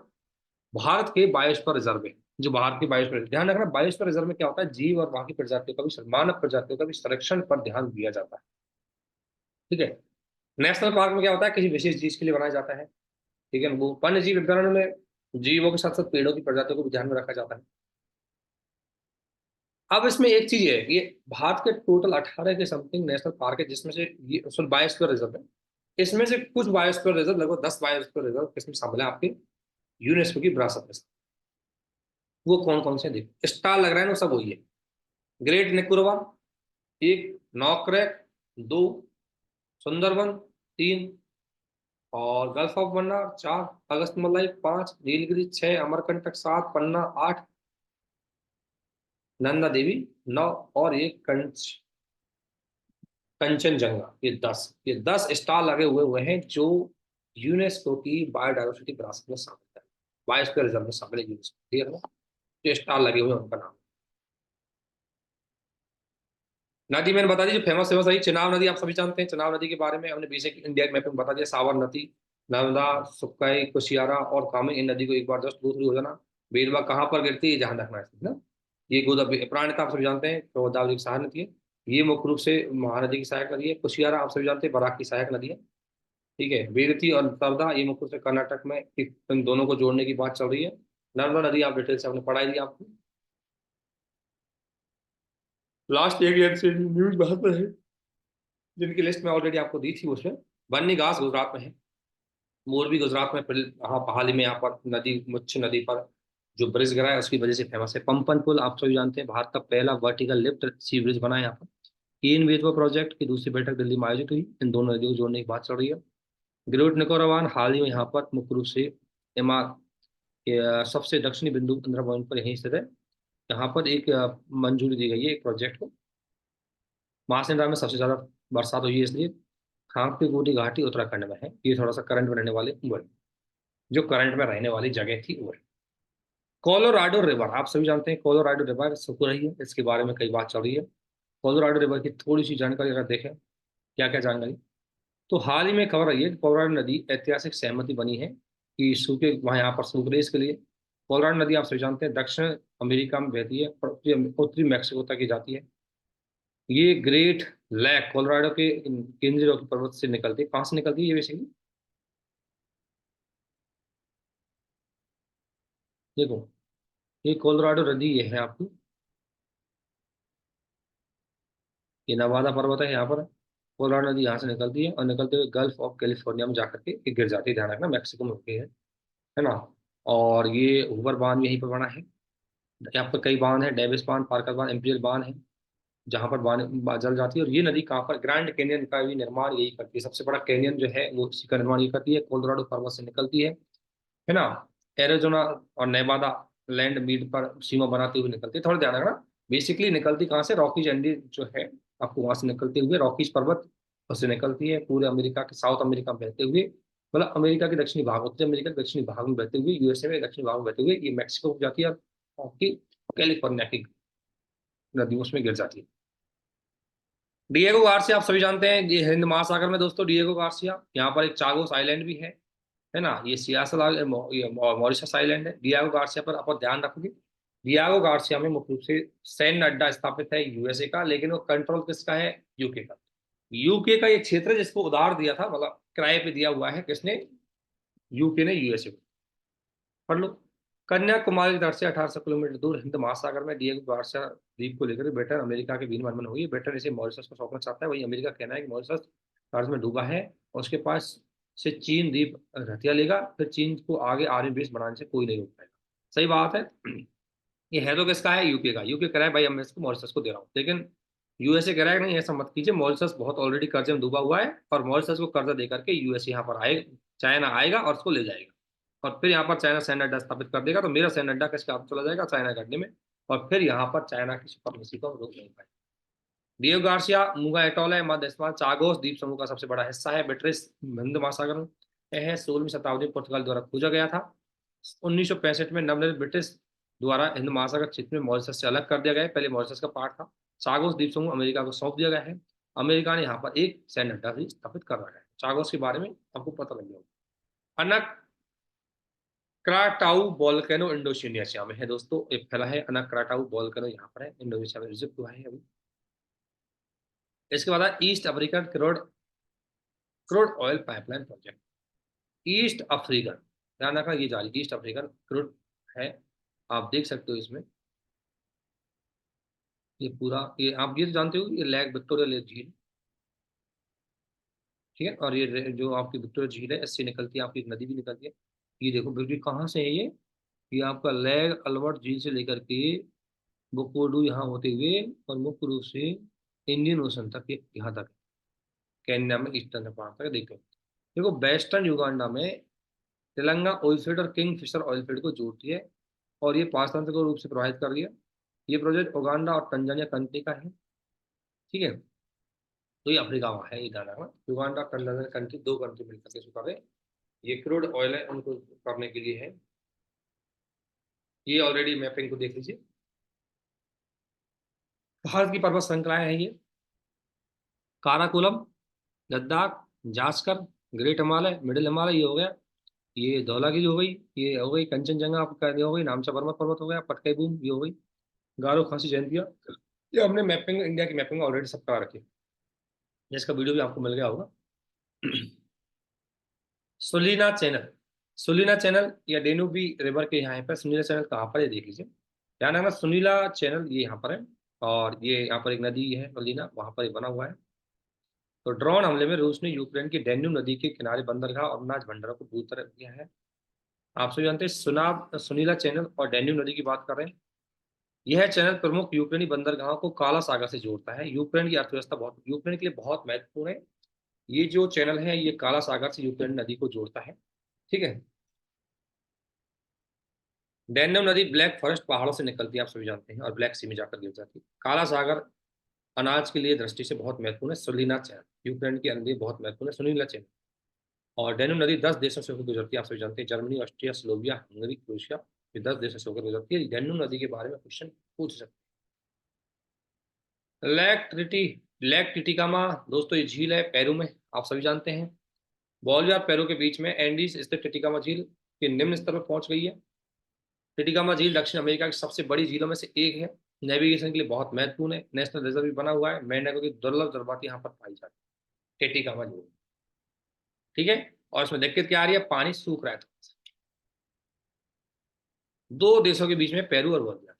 भारत के बायोस्फीयर रिजर्व है। जो भारत की बायोस्फीयर, ध्यान रखना, बायोस्फीयर रिजर्व में क्या होता है, जीव और बाकी प्रजातियों का भी, मानव प्रजातियों का भी संरक्षण पर ध्यान दिया जाता है, ठीक है। नेशनल पार्क में क्या होता है, किसी विशेष चीज के लिए बनाया जाता है, ठीक है। वो वन्य जीव अभ्यारण्य में जीवों के साथ साथ पेड़ों की प्रजातियों को भी ध्यान में रखा जाता है। अब इसमें एक चीज है, ये भारत के टोटल 18 के समथिंग नेशनल पार्क है, जिसमें से ये बायोस्फीयर रिजर्व है। इसमें से कुछ बायोस्फीयर रिजर्व, लगभग 10 बायोस्फीयर रिजर्व इसमें शामिल है आपके यूनेस्को की विरासत में। वो कौन कौन से देखो, स्टार लग रहा है ना, सब वही है। ग्रेट निकोबार एक, नॉकरेक दो, सुंदरबन तीन, और गल्फ ऑफ मन्नार चार, अगस्त मलाई पांच, नीलगिरी छह, अमरकंटक सात, पन्ना आठ, नंदा देवी नौ, और एक कंचनजंगा ये 10। ये 10 स्टार लगे हुए हुए हैं जो यूनेस्को की बायोडायवर्सिटी विरासत में शामिल है, बायोस्फीयर रिजर्व में शामिल है यूनेस्को, ठीक है ना। जो स्टार लगे हुए हैं उनका नाम। नदी मैंने बता दी जो फेमस फेमस रही, चिनाब नदी आप सभी जानते हैं। चिनाब नदी के बारे में हमने बेसिक इंडिया की मैपिंग बता दिया। सावर नदी, नर्मदा, सुक्काई, कुशियारा और कामें, इन नदी को एक बार जस्ट गो थ्रू हो जाना। बेलवा कहाँ पर गिरती है, ध्यान रखना है इसमें ना। ये गोदावरी प्राणिता आप सभी जानते हैं, गोदावरी की सहायक नदी है। ये मुख्य रूप से महानदी की सहायक नदी है। कुशियारा आप सभी जानते हैं बराक की सहायक नदी है, ठीक है। बेरती और सरदा ये मुख्य रूप से कर्नाटक में, इन दोनों को जोड़ने की बात चल रही है। नर्मदा नदी आप डिटेल से आपने पढ़ाई दी आपको। लास्ट एक ईयर से न्यूज बहुत है, जिनकी लिस्ट में ऑलरेडी आपको दी थी उसमें। बन्नी घास गुजरात में है, मोरबी गुजरात में हाँ हाल ही में यहाँ पर नदी मुच्छ नदी पर जो ब्रिज गिरा है उसकी वजह से फेमस है। पंपन पुल आप सभी जानते हैं, भारत का पहला वर्टिकल लिफ्ट सी ब्रिज बना है यहाँ पर। तीन वेदवा प्रोजेक्ट की दूसरी बैठक दिल्ली में आयोजित हुई, इन दोनों नदियों को जोड़ने की बात चल रही है। ग्रेट निकोबार हाल ही में यहाँ पर मुख्य रूप से एमा सबसे दक्षिणी बिंदु 15 पॉइंट पर यहीं स्थित है। यहाँ पर एक मंजूरी दी गई है एक प्रोजेक्ट को। महासिंद्रा में सबसे ज्यादा बरसात हुई है इसलिए खांगती गोरी घाटी उत्तराखंड में है। ये थोड़ा सा करंट में रहने वाले वो है, जो करंट में रहने वाली जगह थी वो है। कोलोराडो रिवर आप सभी जानते हैं, कोलोराडो रिवर सुख रही है, इसके बारे में कई बात चल रही है। कोलोराडो रिवर की थोड़ी सी जानकारी अगर देखें, क्या क्या जानकारी, तो हाल ही में खबर आई है कि कोलोराडो नदी ऐतिहासिक सहमति बनी है कि सूखे वहाँ यहाँ पर सूख रही है। इसके लिए कोलोराडो नदी आप सभी जानते हैं दक्षिण अमेरिका में बहती है और उत्तरी मैक्सिको तक की जाती है। ये ग्रेट लैक कोलोराडो के केंद्रीय रॉकी पर्वत से निकलती है। कहाँ से निकलती है ये बेसिकली देखो, ये कोलोराडो नदी ये है आपकी, ये नवादा पर्वत है यहाँ पर। कोलोराडो नदी यहाँ से निकलती है और निकलते हुए गल्फ ऑफ कैलिफोर्निया में जाकर के ये गिर जाती है, ध्यान रखना मैक्सिको में होती है ना। और ये हूवर बांध यहीं पर बना है। यहाँ पर कई बांध है, डेविस बांध, पार्कर बांध, एम्पिरियल बांध है, जहाँ पर जल जाती है। और ये नदी कहाँ पर, ग्रैंड कैनियन का भी निर्माण यही करती है। सबसे बड़ा कैनियन जो है वो इसी का निर्माण ये करती है, कोलोराडो पर्वत से निकलती है ना। एरिजोना और नेवादा लैंड मीट पर सीमा बनाते हुए निकलती है। थोड़ा ध्यान रखना, बेसिकली निकलती कहाँ से, रॉकीज एंडी जो है आपको वहां से निकलते हुए रॉकीज पर्वत उससे निकलती है, पूरे अमेरिका के साउथ अमेरिका में बहते हुए, मतलब अमेरिका के दक्षिणी भाग, उत्तरी अमेरिका के दक्षिणी भाग में बहते हुए, यूएसए में दक्षिणी भाग में बहते हुए ये मैक्सिको को जाती है और आपकी कैलिफोर्निया की नदियों उसमें गिर जाती है। डिएगो गार्सिया आप सभी जानते हैं, ये हिंद महासागर में दोस्तों डिएगो गार्सिया, यहाँ पर एक चागोस आइलैंड भी है ना। ये सियासत ये मॉरिशस आइलैंड है। डियागो गार्सिया पर आप ध्यान रखोगे, डियागो गार्सिया में मुख्य रूप से सैन्य अड्डा स्थापित है यूएसए का, लेकिन वो कंट्रोल किसका है, यूके का। यूके का ये क्षेत्र जिसको उधार दिया था, मतलब किराए पे दिया हुआ है किसने, यूके ने यूएसए को। पढ़ लो। कन्याकुमारी की तट से 1800 किलोमीटर दूर हिंद महासागर में डिएगो गार्सिया द्वीप को लेकर ब्रिटेन अमेरिका के बीच मनमन हुई। ब्रिटेन इसे मॉरिशस को सौंपना चाहता है, वही अमेरिका का कहना है कि मॉरिशस कर्ज में डूबा है और उसके पास से चीन द्वीप हथिया लेगा, फिर चीन को आगे आर्मी बेस बनाने से कोई नहीं रोक पाएगा। सही बात है। ये है तो किसका है, यूके का। यूके कह रहा है भाई मैं इसको मॉरिशस को दे रहा हूँ, लेकिन यूएसए कह रहा है नहीं ऐसा मत कीजिए, मॉरिशस बहुत ऑलरेडी कर्जे में डूबा हुआ है और मॉरिशस को कर्जा दे करके यूएसए यहाँ पर आएगा, चाइना आएगा और उसको ले जाएगा और फिर यहाँ पर चाइना सैन्य अड्डा स्थापित कर देगा, तो मेरा सैन्य अड्डा किसके हाथ चला जाएगा, चाइना के अड्डे में, और फिर यहाँ पर चाइना की सुपरमेसी को हम रोक नहीं पाएंगे। डियो गार्सिया मूगा एटोल है, मध्य इस्माल चागोस द्वीप समूह का सबसे बड़ा हिस्सा है, ब्रिटिश हिंद महासागर में है। 16वीं शताब्दी में पुर्तगाल द्वारा खोजा गया था। 1965 में नवनिर्मित ब्रिटिश द्वारा हिंद महासागर क्षेत्र में मॉरिशस से अलग कर दिया गया है, पहले मॉरिशस का पार्ट था। चागोस द्वीप समूह अमेरिका को सौंप दिया गया है। अमेरिका ने यहाँ पर एक सैन्य अड्डा भी स्थापित कर रखा है। चागोस के बारे में आपको पता लग गया। अनक क्राटाउ वोल्केनो इंडोनेशिया में है दोस्तों, एक फैला है अनक क्राटाउ वोल्केनो, यहाँ पर है इंडोनेशिया में, विजिट हुआ है अभी। इसके बाद east African crude crude oil pipeline project, east African, ध्यान रखना ये जारी ईस्ट अफ्रीकन क्रूड है। आप देख सकते हो इसमें, ये पूरा ये आप ये तो जानते हो ये लेक विक्टोरिया लेक झील, ठीक है। और ये जो आपकी विक्टोरिया झील है इससे निकलती है आपकी एक नदी भी निकलती है। ये देखो बिल्कुल कहाँ से है ये आपका लेक अल्बर्ट झील से लेकर के बोकोडू यहाँ होते हुए और मुख्य रूप से इंडियन ओशन तक ये यहाँ तक, केन्या में ईस्टर्न नेपाल तक। देखो देखो वेस्टर्न युगांडा में तेलंगा ऑयलफील्ड और किंग फिशर ऑयलफील्ड को जोड़ती है और ये पारतंत्र को रूप से प्रभावित कर रही है। ये प्रोजेक्ट उगांडा और तंजानिया कंट्री का है, ठीक है। तो ये अफ्रीका में है, ये ध्यान रखना। युगांडा तंजानिया कंट्री, दो कंट्री मिलकर के इसको कर रहे हैं। ये क्रूड ऑयल है उनको करने के लिए है। ये ऑलरेडी मैपिंग को देख लीजिए। भारत की पर्वत श्रृंखलाएं हैं ये, काराकोलम, लद्दाख, जास्कर, ग्रेट हिमालय, मिडिल हिमालय ये हो गया, ये धौलागिरी हो गई, ये हो गई कंचनजंगा आपका ये हो गई, नामचा वर्मा पर्वत हो गया, पटकाई बूम ये हो गई, गारो खासी जयंतिया। ये हमने मैपिंग इंडिया की मैपिंग ऑलरेडी सब करा रखी है, जिसका वीडियो भी आपको मिल गया होगा। सुलीना चैनल, सुलीना चैनल या डेनुबी रिवर के यहाँ पर सुनीला चैनल कहाँ पर है देख लीजिए, ध्यान रखना सुनीला चैनल ये यहाँ पर है और ये यहाँ पर एक नदी है सुलीना, वहां पर ये बना हुआ है। तो ड्रोन हमले में रूस ने यूक्रेन की डैन्यूब नदी के किनारे बंदरगाह और अनाज भंडारों को पूरी तरह किया है। आप सभी जानते हैं सुनीला चैनल और डैन्यूब नदी की बात कर रहे हैं। यह चैनल प्रमुख यूक्रेनी बंदरगाहों को काला सागर से जोड़ता है। यूक्रेन की अर्थव्यवस्था बहुत यूक्रेन के लिए बहुत महत्वपूर्ण है। ये जो चैनल है ये काला सागर से यूक्रेन नदी को जोड़ता है। ठीक है। डैन्यूब नदी ब्लैक फॉरेस्ट पहाड़ों से निकलती है, आप सभी जानते हैं, और ब्लैक सी में जाकर गिर जाती है। काला सागर अनाज के लिए दृष्टि से बहुत महत्वपूर्ण है। सुनीला चैनल यूक्रेन के लिए बहुत महत्वपूर्ण है, सुनीला चैनल। और डैन्यूब नदी 10 देशों से होकर गुजरती है, आप सभी जानते हैं, जर्मनी, ऑस्ट्रिया, स्लोविया, हंगरी, क्रोएशिया। ये 10 देशों से होकर गुजरती है। डैन्यूब नदी के बारे में क्वेश्चन पूछ सकते हैं। लेक टिटिकामा दोस्तों ये झील है पेरू में, आप सभी जानते हैं। बोलिविया और पेरू के बीच में एंडीज स्थित टिटिकामा झील के निम्न स्तर पर पहुंच गई है। टिटिकामा झील दक्षिण अमेरिका की सबसे बड़ी झीलों में से एक है। नेविगेशन के लिए बहुत महत्वपूर्ण है। नेशनल रिजर्व भी बना हुआ है। मेंढकों की दुर्लभ प्रजाति यहाँ पर पाई जाती है टिटिकामा झील। ठीक है। और इसमें दिक्कत क्या आ रही है, पानी सूख रहा है। दो देशों के बीच में पेरू और बोलिविया।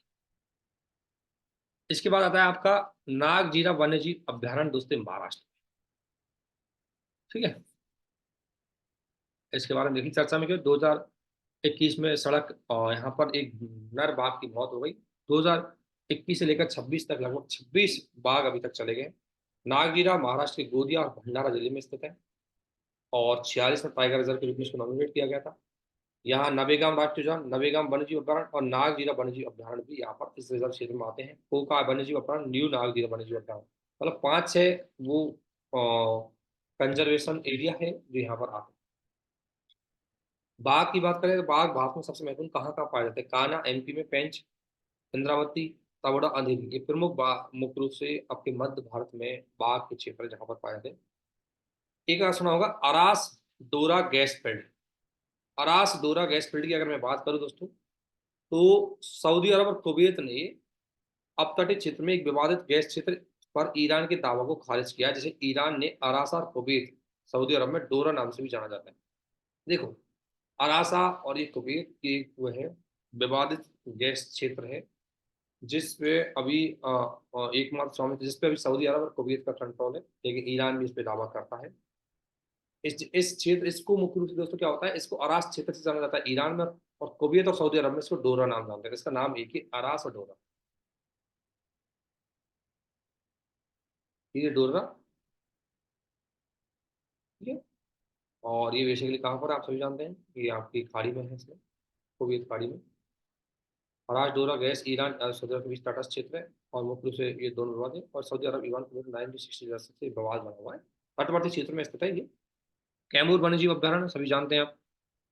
इसके बाद आता है आपका नागजीरा वन्यजीव अभ्यारण्य दोस्तों महाराष्ट्र। ठीक है। इसके बारे में देखिए चर्चा में क्यों 2021 में सड़क और यहाँ पर एक नर बाघ की मौत हो गई। 2021 से लेकर 26 तक लगभग 26 बाघ अभी तक चले गए। नागजीरा महाराष्ट्र के गोंदिया और भंडारा जिले में स्थित है और 46 में टाइगर रिजर्व के रूप में इसको नॉमिनेट किया गया था। यहाँ नवेगाम राष्ट्रीय उद्यान, नवेगाम वन्यजीव अभ्यारण्य और नागजीरा वन्यजीव अभ्यारण्य भी यहाँ पर इस रिजर्व क्षेत्र में आते हैं। कोका वन्यजीव अभ्यारण्य, न्यू नागजीरा वन्यजीव अभ्यारण्य, मतलब 5-6 वो कंजर्वेशन एरिया है जो यहाँ पर आते हैं। बाघ की बात करें तो बाघ भारत में सबसे महत्वपूर्ण कहाँ कहाँ पाए जाते हैं, कान्हा एमपी में, पेंच, इंद्रावती, तवड़ा, अंधेरी, ये प्रमुख बाघ मुख्य रूप से आपके मध्य भारत में बाघ के क्षेत्र जहाँ पर पाए जाते हैं। एक बार सुना होगा अरास डोरा गैस फील्ड। अरास डोरा गैस फील्ड की अगर मैं बात करूं दोस्तों, तो सऊदी अरब और कुवैत ने अपतटीय क्षेत्र में एक विवादित गैस क्षेत्र पर ईरान के दावा को खारिज किया, जिसे ईरान ने अरासा और कुवैत, सऊदी अरब में डोरा नाम से भी जाना जाता है। देखो, अरासा और ये कुवैत की वो है विवादित गैस क्षेत्र है जिसपे अभी एकमात्र स्वामित्व जिसपे अभी सऊदी अरब और कुवैत का कंट्रोल है, लेकिन ईरान भी इस पे दावा करता है। इस क्षेत्र इसको मुख्य रूप से दोस्तों क्या होता है, इसको अरास क्षेत्र से जाना जाता है ईरान में, और कुवैत और सऊदी अरब में इसको डोरा नाम जानते हैं। इसका नाम एक ही, अरास और डोरा। ये डोरा। ठीक है। और ये बेसिकली कहाँ पर है, आप सभी जानते हैं, ये आपकी खाड़ी में है, इसमें कुवैत खाड़ी में। अरास डोरा गैस ईरान और सऊदी अरब के बीच तटस्थ क्षेत्र है और मुख्य रूप से ये दोनों विवाद है, और सऊदी अरब ईरान को 1960 से विवाद बना हुआ है। तटवर्ती क्षेत्र में स्थित है ये। कैमूर वन्यजीव अभ्यारण्य सभी जानते हैं आप।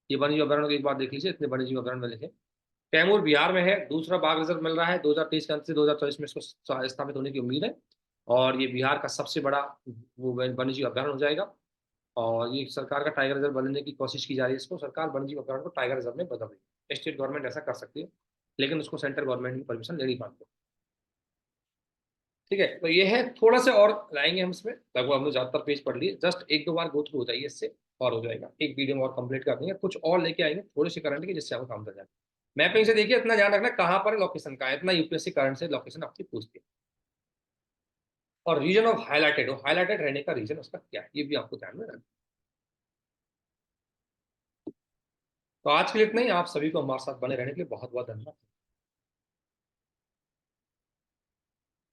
ये वन्यजीव अभ्यारण्य को एक बार देख लीजिए, इतने वन्यजीव अभ्यारण्य में लिखे। कैमूर बिहार में है, दूसरा बाघ रिजर्व मिल रहा है 2023 के अंत से 2024 में इसको स्थापित होने की उम्मीद है। और ये बिहार का सबसे बड़ा वो वन्यजीव अभ्यारण्य हो जाएगा। और ये सरकार का टाइगर रिजर्व बनने की कोशिश की जा रही है, इसको सरकार वन्यजीव अभ्यारण्य को टाइगर रिजर्व में बदल रही है। स्टेट गवर्नमेंट ऐसा कर सकती है, लेकिन उसको सेंट्रल गवर्नमेंट की परमिशन लेनी पड़ती है। ठीक है, तो ये है, थोड़ा से और लाएंगे हम इसमें, लगभग हमने ज्यादातर पेज पढ़ लिए, जस्ट एक दो बार गो थ्रू हो जाइए इससे और हो जाएगा। एक वीडियो में और कंप्लीट कर देंगे, कुछ और लेके आएंगे थोड़े से करंट के जिससे आपको काम कर जाए। मैपिंग से देखिए, इतना ध्यान रखना कहाँ पर लोकेशन का है, इतना यूपीएससी करंट से लोकेशन आपकी पूछती है। और रीजन ऑफ हाईलाइटेड, हाईलाइटेड रहने का रीजन उसका क्या है, ये भी आपको ध्यान में रखना। तो आज के लिए इतना ही, आप सभी को हमारे साथ बने रहने के लिए बहुत बहुत धन्यवाद।